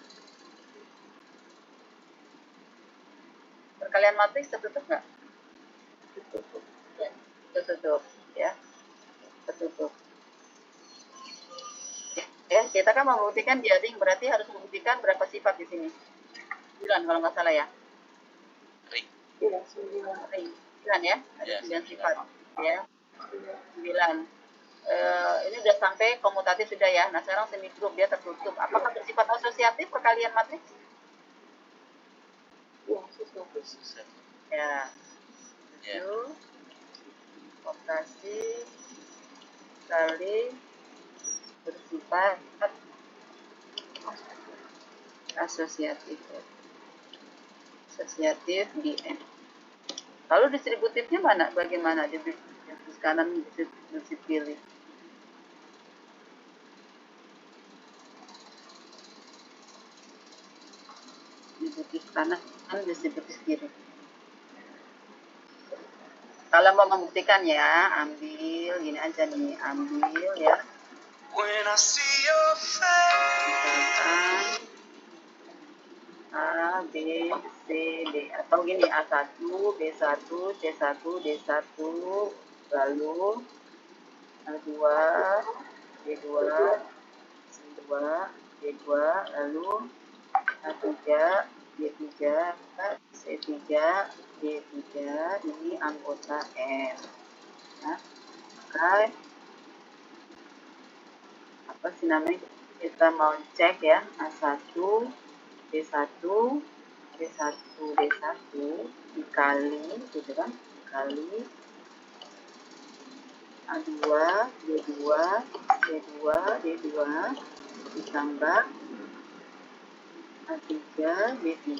Perkalian matriks tertutup nggak? Tertutup. Tertutup ya. Tertutup. Ya, kita kan membuktikan dia ring, berarti harus membuktikan berapa sifat di sini? 9 kalau nggak salah ya. Ring. Iya, 9 ring. 9 ya, ada 9 sifat. Ya, 9. Ini udah sampai komutatif sudah ya. Nah, sekarang semi grup dia tertutup. Apakah bersifat asosiatif perkalian matriks? Ya, asosiatif. Ya. Itu operasi kali bersifat asosiatif. Asosiatif di M. Lalu distributifnya mana? Bagaimana? Di kanan bisa pilih. Distributif kanan, distributif kiri. Kalau mau membuktikan ya, ambil gini aja nih, ambil ya. Misalkan A, B, C, D. Atau gini, A1, B1, C1, D1, lalu A2, D2, C2, D2, lalu A3, D3, C3, D3, ini anggota M. Nah, maka apa sih namanya, kita mau cek ya, A1, D1, D1, D1 dikali, gitu kan, dikali A2, D2, C2, D2 ditambah A3, D3,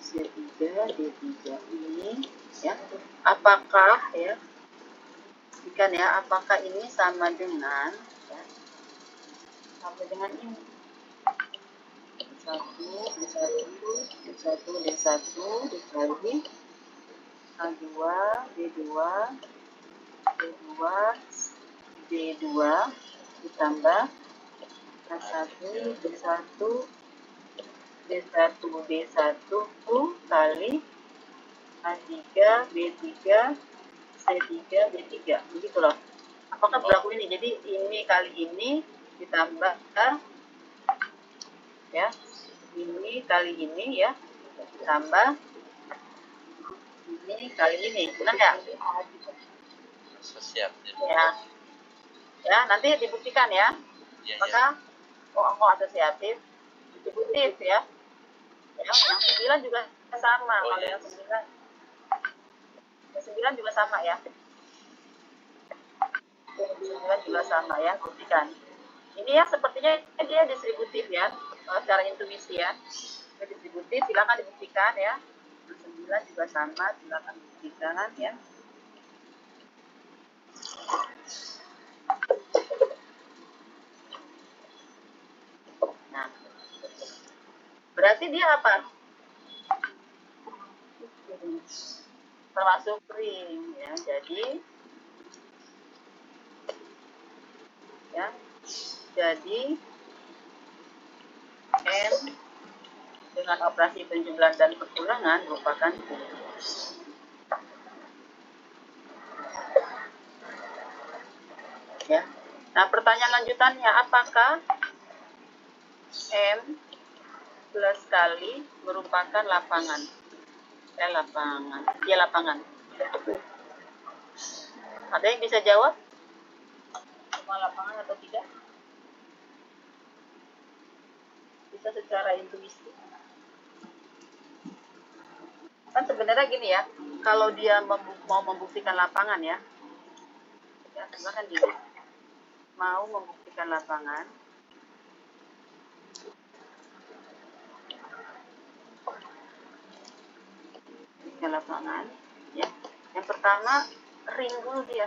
C3, D3 ini ya. Apakah ya, ikan ya, apakah ini sama dengan ya, sama dengan ini D1, D1, D1 dikali A2, D2, D2, D2 ditambah A1, D1, D1, D1 kali A3, B3, C3, D3. Begitu loh. Apakah berlaku ini? Jadi ini kali ini ditambah ya. Ini kali ini ya. Ditambah ini kali ini. Benar nggak? Asosiatif. Ya. Ya, nanti dibuktikan ya. Maka kok asosiatif distributif ya. Ya, yang 9 juga sama. Kalau yang 9 juga sama ya. 9 juga sama ya, buktikan. Ini ya sepertinya dia distributif ya, secara intuisi ya. Dia distributif, silakan dibuktikan ya. 9 juga sama, silakan dibuktikan ya. Nah, berarti dia apa? Termasuk ring ya. Jadi M dengan operasi penjumlahan dan pengulangan merupakan ya. Nah, pertanyaan lanjutannya, apakah M plus kali merupakan lapangan? Lapangan. Dia lapangan. Ada yang bisa jawab? Semua lapangan atau tidak? Bisa secara intuisi. Kan sebenarnya gini ya, kalau dia mau membuktikan lapangan ya sebenarnya kan gini, mau membuktikan lapangan, ya. Yang pertama, ring dulu dia.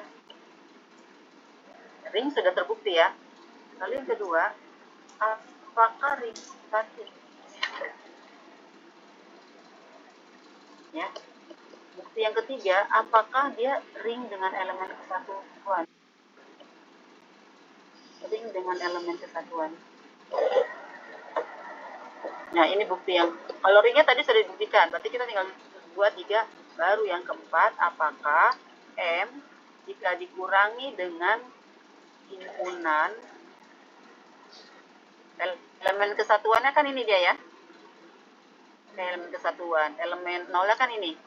Ring sudah terbukti ya. Lalu yang kedua, apakah ring satu? Ya. Bukti yang ketiga, apakah dia ring dengan elemen kesatuan? Ring dengan elemen kesatuan. Nah, ini bukti yang, kalau ringnya tadi sudah dibuktikan, berarti kita tinggal buat 3, baru yang keempat, apakah M jika dikurangi dengan himpunan, elemen kesatuannya kan ini dia ya, elemen kesatuan, elemen nolnya kan ini,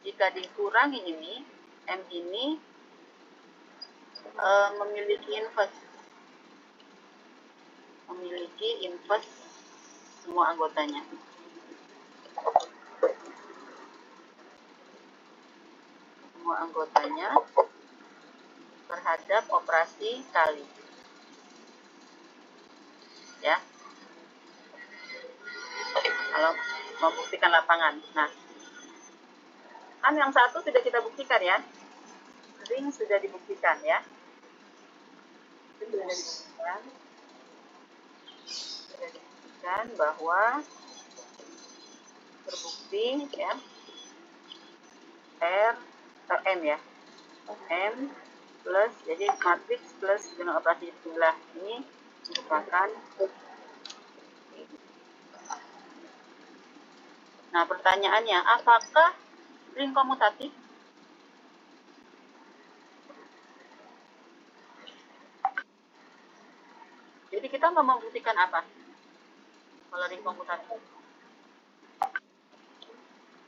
jika dikurangi ini, M ini memiliki inverse semua anggotanya. Semua anggotanya terhadap operasi kali. Ya. Kalau membuktikan lapangan. Nah, kan yang satu sudah kita buktikan ya. Ring sudah dibuktikan ya. Sudah dibuktikan bahwa terbukti ya. M ya. M plus, jadi matriks plus dengan operasi jumlah ini merupakan. Nah, pertanyaannya, apakah ring komutatif? Jadi kita mau membuktikan apa? Kalau ring komutatif,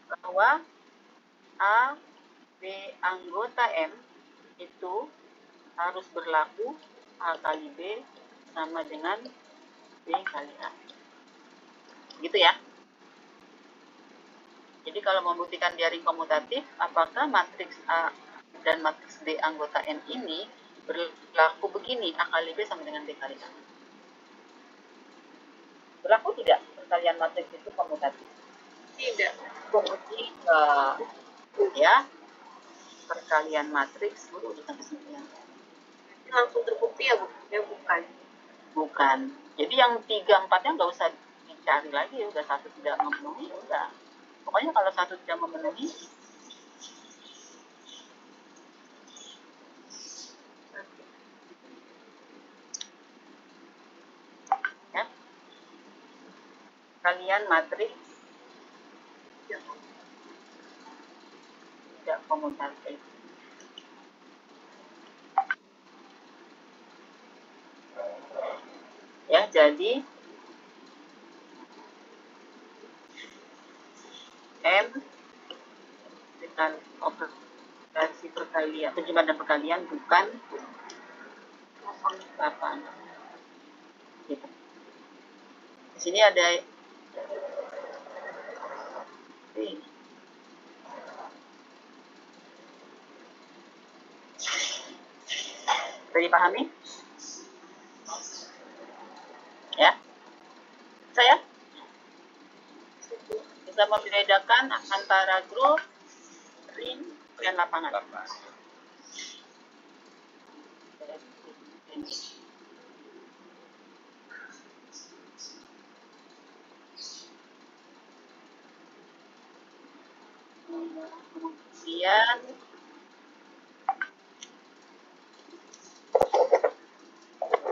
bahwa A, B anggota M itu harus berlaku A kali B sama dengan B kali A. Gitu ya. Jadi kalau membuktikan dia ring komutatif, apakah matriks A dan matriks B anggota M ini berlaku begini, A kali B sama dengan B kali A? Berlaku tidak perkalian matriks itu komutatif? Tidak. Tidak. Ya, perkalian matriks urutan kesekian. Langsung terbukti ya, Bu? Ya, bukan. Bukan. Jadi yang 3-4-nya nggak usah dicari lagi, udah satu tidak memenuhi, udah. Pokoknya kalau satu tidak memenuhi, ya, kalian matriks tidak komutatif. Ya, jadi M dengan operasi perkalian, penjumlahan dan perkalian bukan 8. Gitu. Di sini ada sudah dipahami? Ya, saya bisa membedakan antara grup, ring, dan lapangan. Kemudian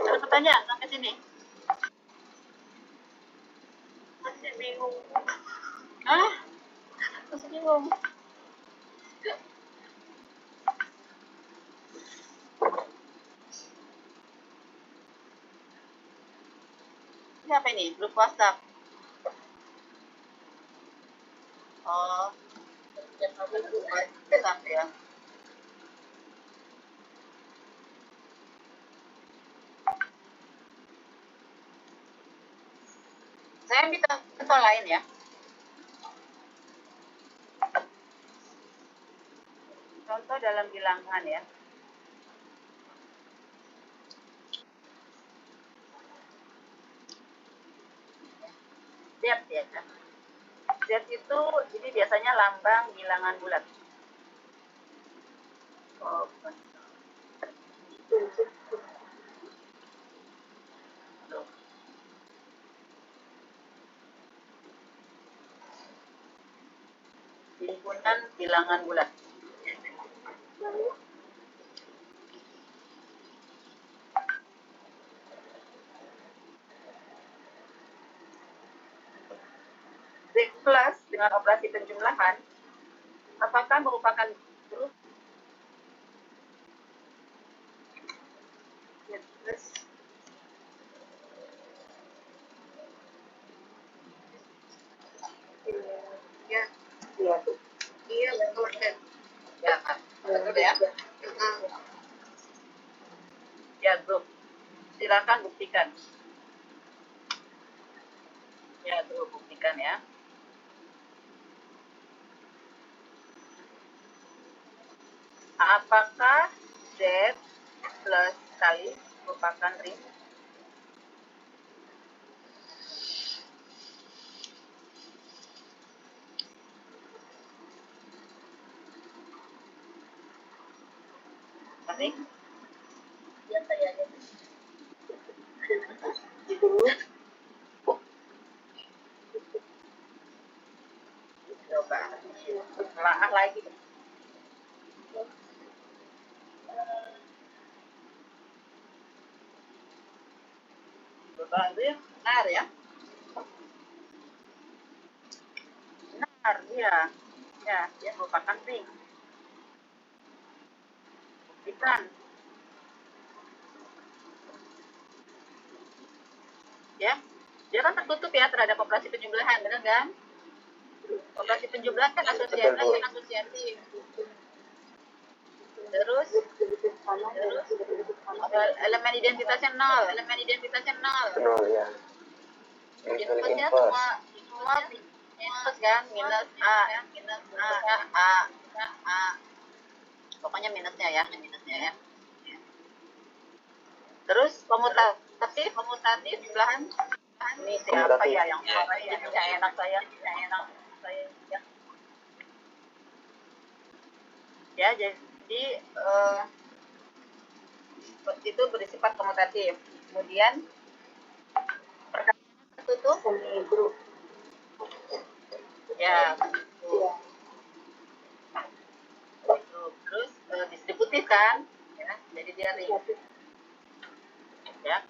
ada pertanyaan sampai sini? Masih bingung. Hah? Masih bingung? Ini apa ini? Grup WhatsApp. Oh, WhatsApp ya. Saya minta contoh lain ya. Contoh dalam bilangan ya. Z ya. Z itu ini biasanya lambang bilangan bulat. Oh, bilangan bulat. Z plus dengan operasi penjumlahan apakah merupakan huruf Z plus Ya, iya iya betul kan. ya betul ya ya grup silakan buktikan ya grup buktikan ya. Apakah Z plus kali merupakan ring? Ring? Ya kayaknya. Coba telaah lagi. Coba itu benar ya. Benar dia. Ya, dia merupakan ring. Buktikan. Ya, dia kan tertutup ya terhadap operasi penjumlahan, benar kan? Operasi penjumlahan kan asosiatif. Terus elemen identitasnya nol. Nol ya. Inputnya Inverse. semua minus kan, minus A. Pokoknya minusnya ya. Terus komutatif jumlahan. Ini siapa ya yang jadinya enak saya. Ya, jadi itu bersifat komutatif. Kemudian perkalian tertutup grup. Ya, grup. Terus distributif kan? Ya, jadi dia ring. Ya.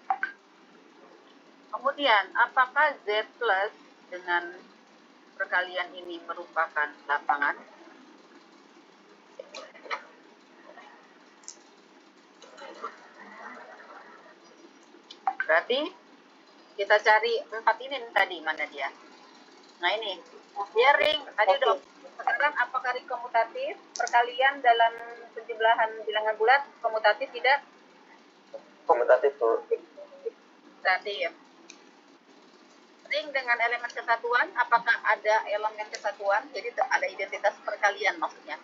Kemudian, apakah Z plus dengan perkalian ini merupakan lapangan? Berarti kita cari 4 ini tadi, mana dia? Nah ini, dia ring. Tadi udah. Sekarang apakah ring komutatif? Perkalian dalam penjumlahan bilangan bulat komutatif tidak? Komutatif Bu. Komutatif. Ring dengan elemen kesatuan, apakah ada elemen kesatuan? Jadi ada identitas perkalian maksudnya.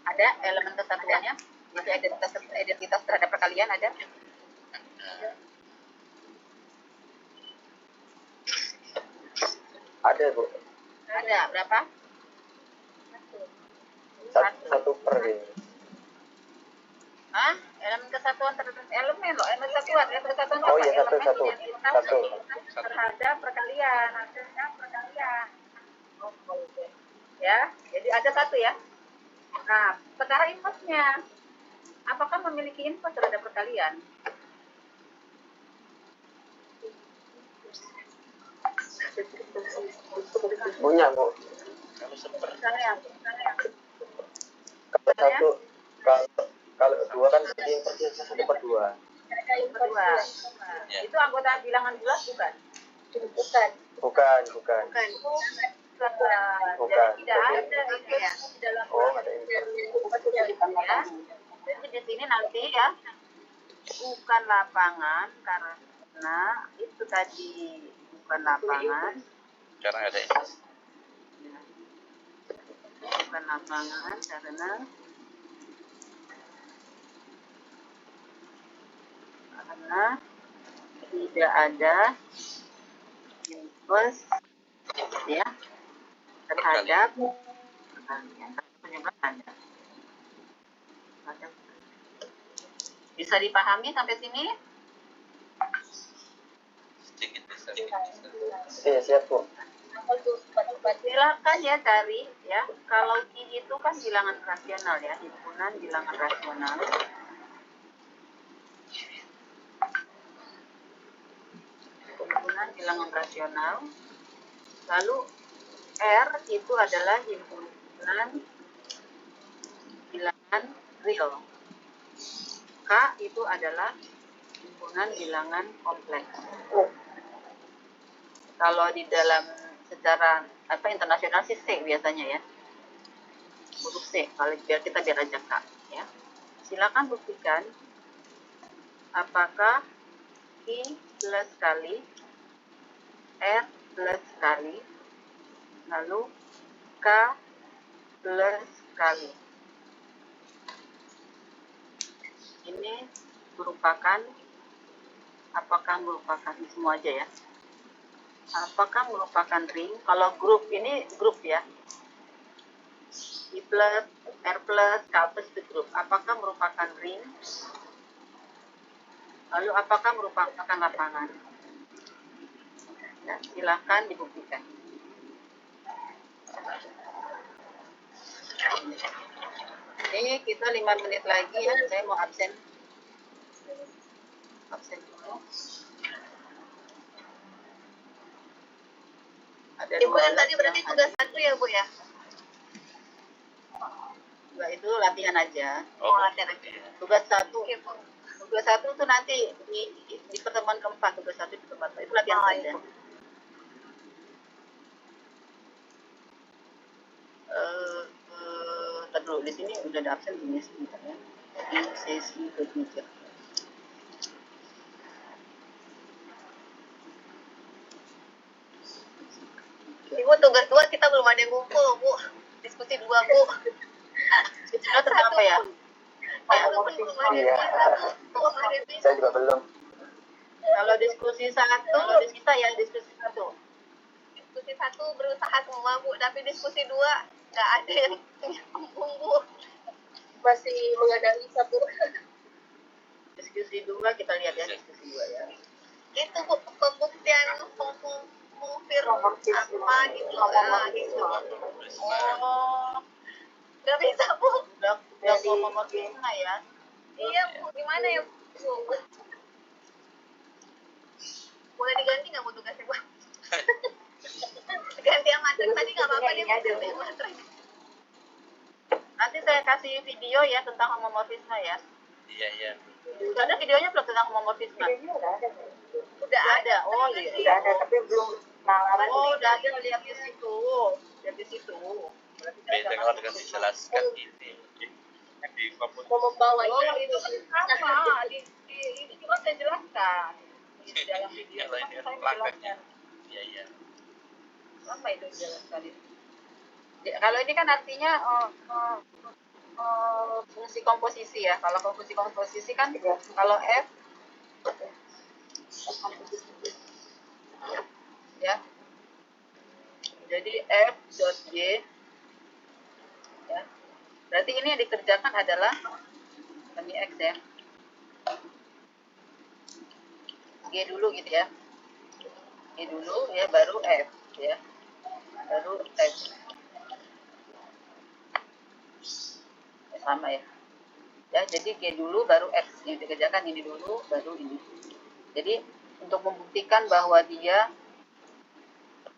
Ada elemen kesatuannya? Jadi identitas terhadap perkalian ada? Ada Bu. Ada. Berapa? Satu per ini. Hah? Elemen kesatuan terhadap elemen loh, elemen kesatuan Oh iya, apa? satu. Identitas terhadap perkalian. Ya, jadi ada satu ya. Nah, sekarang inverse-nya. Apakah memiliki inverse terhadap perkalian? Punya Bu. Kalau seper Misalnya, Kalau satu, kalau dua kan jadi yang persisnya 1/2. kedua. ya. Itu anggota bilangan bulat bukan? Bukan. Jadi tidak ada inverse di dalam Oh, ada inverse. ya. Jadi di sini nanti ya bukan lapangan karena itu tadi bukan lapangan. Karena ada inverse. Bukan lapangan karena tidak ada inverse ya terhadap penjumlahan. Bisa dipahami sampai sini? Sedikit bisa. Iya, siap, Bu. Apa tuh sifat-sifat Silakan ya cari ya. Kalau Q itu kan bilangan rasional ya, himpunan bilangan rasional. Himpunan bilangan rasional. Lalu R itu adalah himpunan bilangan real. K itu adalah himpunan bilangan kompleks. Kalau di dalam secara internasional sih C biasanya ya. Huruf C, kalau biar aja K ya. Silakan buktikan apakah I plus kali R plus kali lalu K plus kali. Ini apakah merupakan ini semua aja ya. Apakah merupakan ring? Kalau grup ini grup ya. I plus, R plus, K plus itu grup. Apakah merupakan ring? Lalu apakah merupakan lapangan? Ya, silahkan dibuktikan. Ini kita 5 menit lagi ya. Saya mau absen. Absen dulu. Ada Ibu yang 12 tadi berarti yang tugas hadir. 1 ya, Bu ya? Enggak, itu latihan aja. Oh, latihan aja. Tugas 1. Oke, Bu. Tugas 1 itu nanti di pertemuan keempat. Tugas 1 di tempat itu latihan Oh, saja. iya. Ntar dulu, di sini udah ada absen ini sebentar ya. Di sesi ketiga. Ibu tugas 2 kita belum ada yang ngumpul, Bu. Diskusi 2, Bu. Itu tentang apa ya? Belum ada Iya. diskusi. Saya juga belum. Kalau diskusi 1, kita ya diskusi 1. Diskusi 1 berusaha semua, Bu, tapi diskusi 2 nggak ada yang nyambung, Bu. Masih menganalisa, Bu. Diskusi 2 kita lihat ya, diskusi 2 ya. Itu, Bu, pembuktian mengufir apa gitu. Gitu. Oh, nggak bisa, Bu. Udah ngomong Krisna ya. Iya, Bu, gimana ya, Bu? Boleh diganti nggak, Bu, tugasnya, Bu? Ganti yang materi tadi nggak apa-apa deh, Bu. Ganti yang materi. Nanti saya kasih video ya tentang homomorfisme ya. Iya. Udah ada videonya belum tentang homomorfisme? Udah ada. Oh iya. Sudah ada, tapi belum pengalaman. Oh, udah ada, lihat di situ. Lihat di situ. Berarti saya Beda jangan kalau dengan dijelaskan ini di komputer. Mau membawa Oh, itu kan sama. Itu juga saya jelaskan. Di dalam video Kalau kan ini saya pelanggannya. menjelaskan. Iya. Apa itu dijelaskan itu? Ya, kalau ini kan artinya fungsi komposisi ya. Kalau fungsi komposisi kan kalau F ya. Jadi F dot G ya. Berarti ini yang dikerjakan adalah ini X ya. G dulu gitu ya. G dulu ya baru F ya. Baru F. Sama ya. Ya, jadi G dulu baru X yang dikerjakan ini dulu baru ini. Jadi untuk membuktikan bahwa dia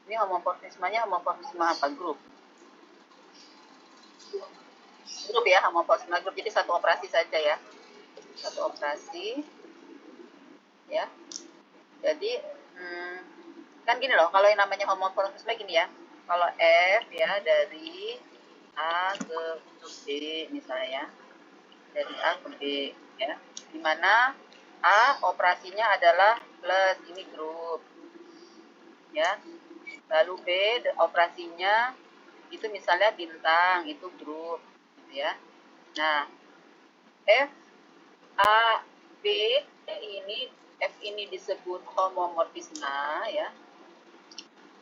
ini homomorfismenya homomorfisme apa grup? Grup ya, homomorfisme grup. Jadi satu operasi saja ya. Satu operasi. Ya. Jadi kan gini loh, kalau yang namanya homomorfisme gini ya. Kalau F ya dari A ke B misalnya. Dari A ke B ya. Di mana A operasinya adalah plus, ini grup. Ya. Lalu B operasinya itu misalnya bintang, itu grup gitu ya. Nah, F A B F ini disebut homomorfisme ya.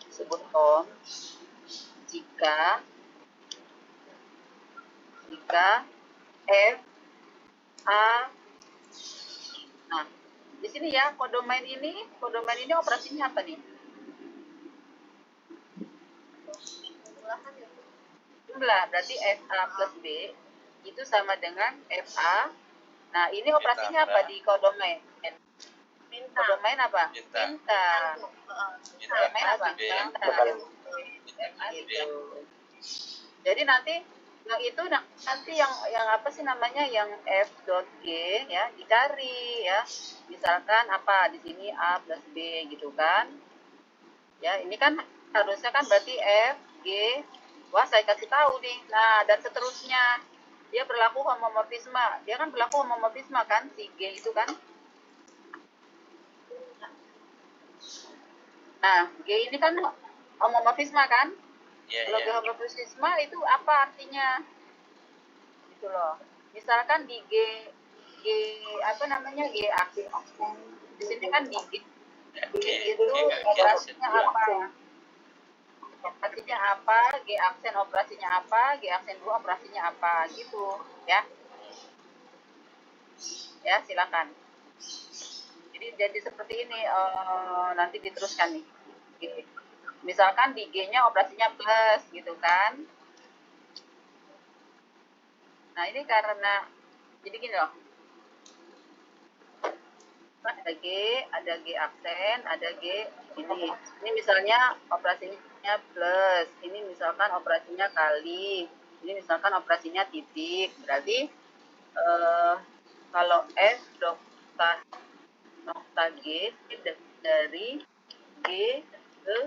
Disebut hom jika F A di sini ya, kodomain ini operasinya apa nih? Jumlah, berarti FA plus B itu sama dengan FA. Nah, ini operasinya apa di kodomain? Kodomain apa? Minta. Kodomain apa? Gitu. Jadi nanti yang apa sih namanya, yang F dot G ya dicari ya. Misalkan apa di sini A plus B gitu kan? Ya, ini kan harusnya kan berarti F, G, wah saya kasih tahu nih. Nah, dan seterusnya. Dia berlaku homomorfisme. Dia kan berlaku homomorfisme kan, si G itu kan. Nah, G ini kan homomorfisme kan. Iya, Kalau iya. homomorfisme itu apa artinya? Gitu loh. Misalkan di G apa namanya, G aksen. Di sini kan di G itu operasinya apa? Operasinya apa? G aksen operasinya apa? G aksen 2 operasinya apa? Gitu ya. Ya, silakan. Jadi seperti ini, nanti diteruskan nih. Gitu. Misalkan di G-nya operasinya plus gitu kan. Nah, ini karena jadi gini loh. Ada G aksen, ada G ini. Ini misalnya operasinya plus, ini misalkan operasinya kali, ini misalkan operasinya titik. Berarti kalau F nokta G dari G ke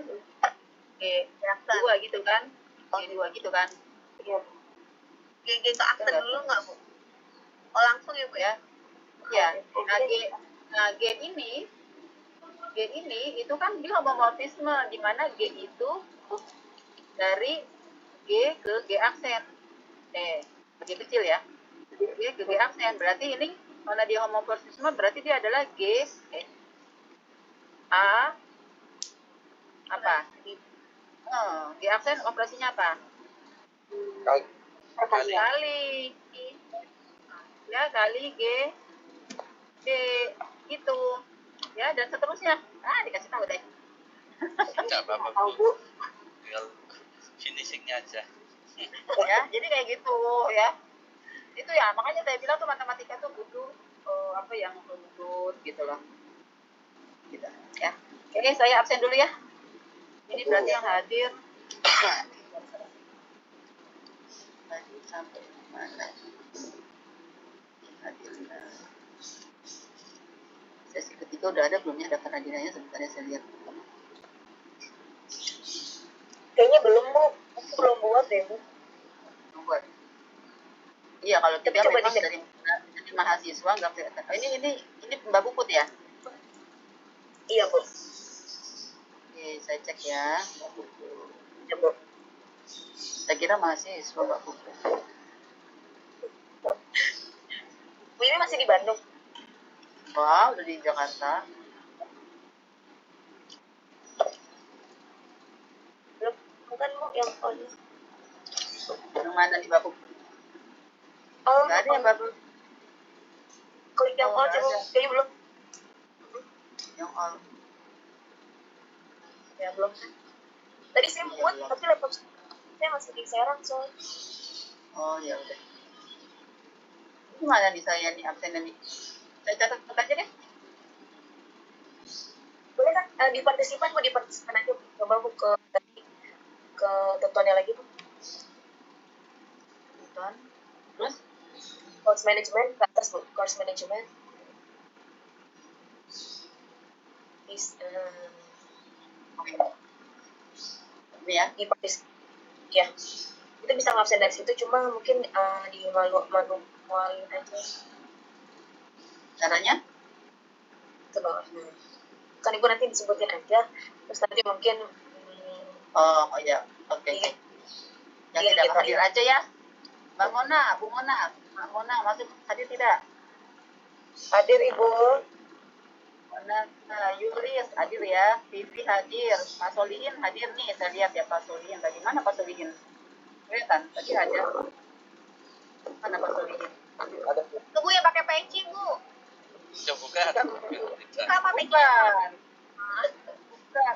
G2 gitu kan? G2 gitu kan? G ke aksen dulu nggak, Bu? Oh, langsung ya, Bu ya? Ya, G ini itu kan dia homomorfisme, di mana G itu dari G ke G aksen. G kecil ya. G ke G aksen. Berarti ini karena dia homomorfisme berarti dia adalah G A apa? G aksen operasinya apa? Kali. Ya, kali G gitu. Ya, dan seterusnya. Dikasih tahu deh. Enggak apa-apa, Bu. Tinggal finishingnya aja. Ya, jadi kayak gitu ya. Itu ya, makanya saya bilang tuh matematika tuh butuh apa yang runtut gitu loh. Gitu ya. Oke, saya absen dulu ya. Ini berarti yang hadir tadi sampai mana? Hadirnya sesi ketiga udah ada belumnya daftar hadirannya, sebentar ya saya lihat. Kayaknya belum, Bu. Aku belum buat deh, Bu. Buat. Iya, kalau Tapi kita coba memang dicek. dari mahasiswa nggak kelihatan. Ini Mbak Puput ya? Iya, Bu. Oke, saya cek ya, Mbak Puput. Ya, Bu. Saya kira mahasiswa Mbak Puput. Bu ini masih di Bandung. Wah, udah di Jakarta. Belum, bukan, Bu, yang on. Yang mana di Mbak Puput? Oh, Nggak ada ya Mbak Puput? klik yang on, coba. Kayaknya belum. Yang all. Ya, belum. Tadi saya buat, tapi laptop saya masih di Serang, soalnya. Oh, ya udah. Gimana di saya nih absennya nih? Saya catat aja deh. Boleh kan di partisipan, Bu, di partisipan aja. Coba, Bu, ke tontonnya lagi, Bu. Tonton. Terus? Course management ke atas, Bu. Course management. Ini ya. Di partis. Ya. Itu bisa ngabsen dari situ, cuma mungkin di manualin aja. Caranya? Ke bawah. Kan Ibu nanti disebutin aja. Terus nanti mungkin Oh ya. Oke. Iya. Yang Iya, tidak gitu, hadir iya. aja ya. Mbak Mona, Bu Mona. Mbak Mona masuk hadir tidak? Hadir, Ibu. Mona, Yulis hadir ya. Vivi hadir. Pak Solihin hadir nih. Saya lihat ya Pak Solihin. Bagaimana Pak Solihin? Kelihatan, tadi ada. Mana Pak Solihin? Itu, Bu, yang pakai peci, Bu. Coba bukan. Tidak. Apa Bukan. pegangan? Bukan.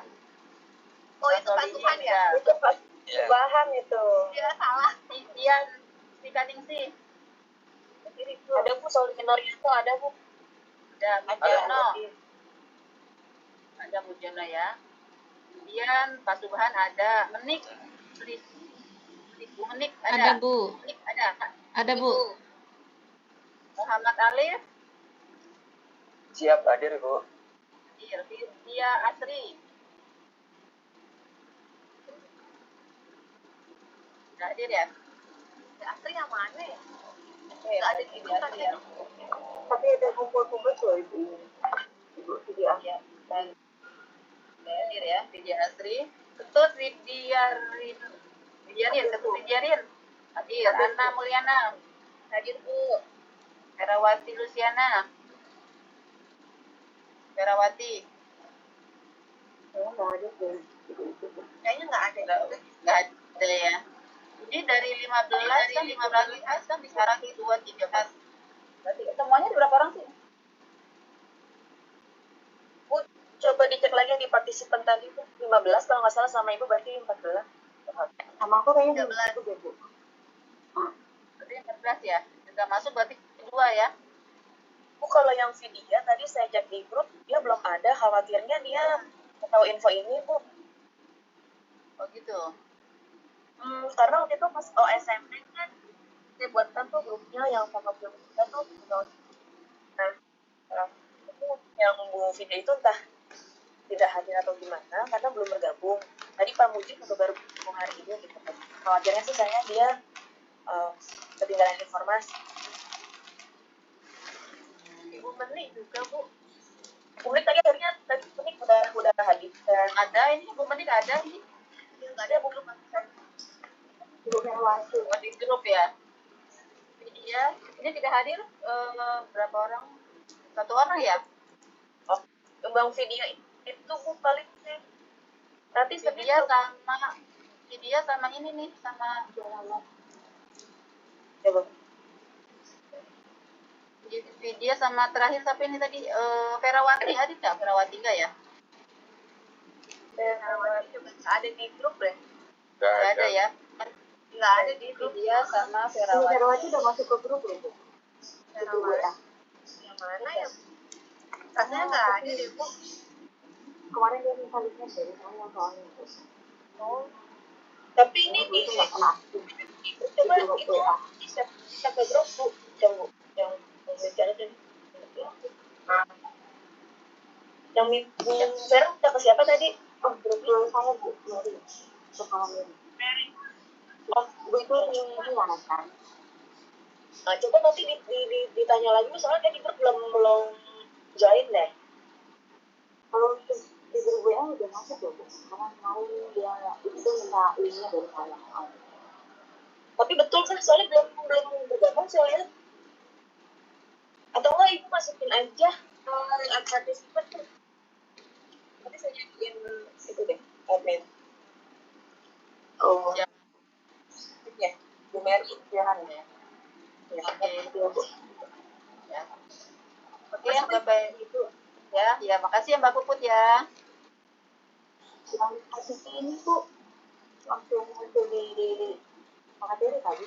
Oh itu pasukan ya? Itu pas Ya. bahan itu. Dia salah. Dian Sikaningsih. Ada Bu Solinornya itu ada Bu. Ada Mujono. Ada Mujono ya. Kemudian Pasubahan ada. Menik. Bu Menik Ada ada. Bu. Menik ada. Ada Bu. Muhammad Alif. Siap hadir Bu. Dia Asri. Nggak hadir ya? Asri yang mana ya? Nggak ada di Bukan Asri ya. Tapi ada kumpul-kumpul tuh Ibu. Ibu video. Ya. Dan nggak hadir ya. Vidya Asri. Ketut Widyarin. Ketut Widyarin. Hadir. Anna Mulyana. Hadir Bu. Herawati Luciana. Herawati. Nggak ada Bu. Kayaknya nggak ada. Nggak ada ya. Jadi dari 15 kan sekarang di 213. Berarti semuanya ada berapa orang sih? Bu, coba dicek lagi yang di partisipan tadi Bu. 15 kalau nggak salah, sama Ibu berarti 14. Sama aku kayaknya 13. Bu. Berarti 14 ya. Sudah masuk berarti kedua ya. Bu, kalau yang video tadi saya cek di grup, dia belum ada. Khawatirnya dia tahu info ini Bu. Oh gitu. Karena waktu itu pas OSMP kan saya buatkan tuh grupnya yang sama belum kita tuh. Nah, itu yang Bu Vida itu entah tidak hadir atau gimana karena belum bergabung. Tadi Pak Mujib baru bergabung hari ini gitu kan. Khawatirnya sih saya dia ketinggalan informasi. Ibu Menik juga Bu. Publik tadi akhirnya Menik udah hadir. Ada ini Bu Menik ada ini. Nggak ada belum. Grup yang langsung. Oh, di grup ya. Iya, ini tidak hadir berapa orang? 1 orang ya? Oh, Bang video itu Bu paling sih. Nanti Vidya sama ini nih, sama ya Bang. Vidya sama terakhir siapa ini tadi? Ferawati hadir nggak? Ferawati nggak ya? Ada di grup deh. Nggak ada ya? Nggak ada di grup. Vidya sama Ferawati. Ferawati udah masuk ke grup ya Bu. Yang mana ya? Rasanya nggak ada deh Bu. Kemarin dia minta linknya dari saya soalnya itu. Oh. Tapi ini coba itu bisa ke grup Bu, yang bicara tadi. Yang Vera udah ke siapa tadi? Oh, grup saya Bu, Mary. Kepala Mary. Oh, Bu itu ini kan. Nah, coba nanti ditanya lagi, soalnya kan di grup belum join deh. Kalau di grup WA udah masuk ya Bu, karena kemarin dia itu minta linknya dari saya. Tapi betul kan, soalnya belum bergabung soalnya. Atau enggak Ibu masukin aja participant tuh. Nanti saya jadiin itu deh, admin. Oh. Ya. Ya, Bu Mary jangan ya. Ya, Oke. Bu. Ya. Oke, Bapak Ibu. Ya, makasih ya Mbak Puput ya. Yang posisi ini Bu langsung muncul di materi tadi.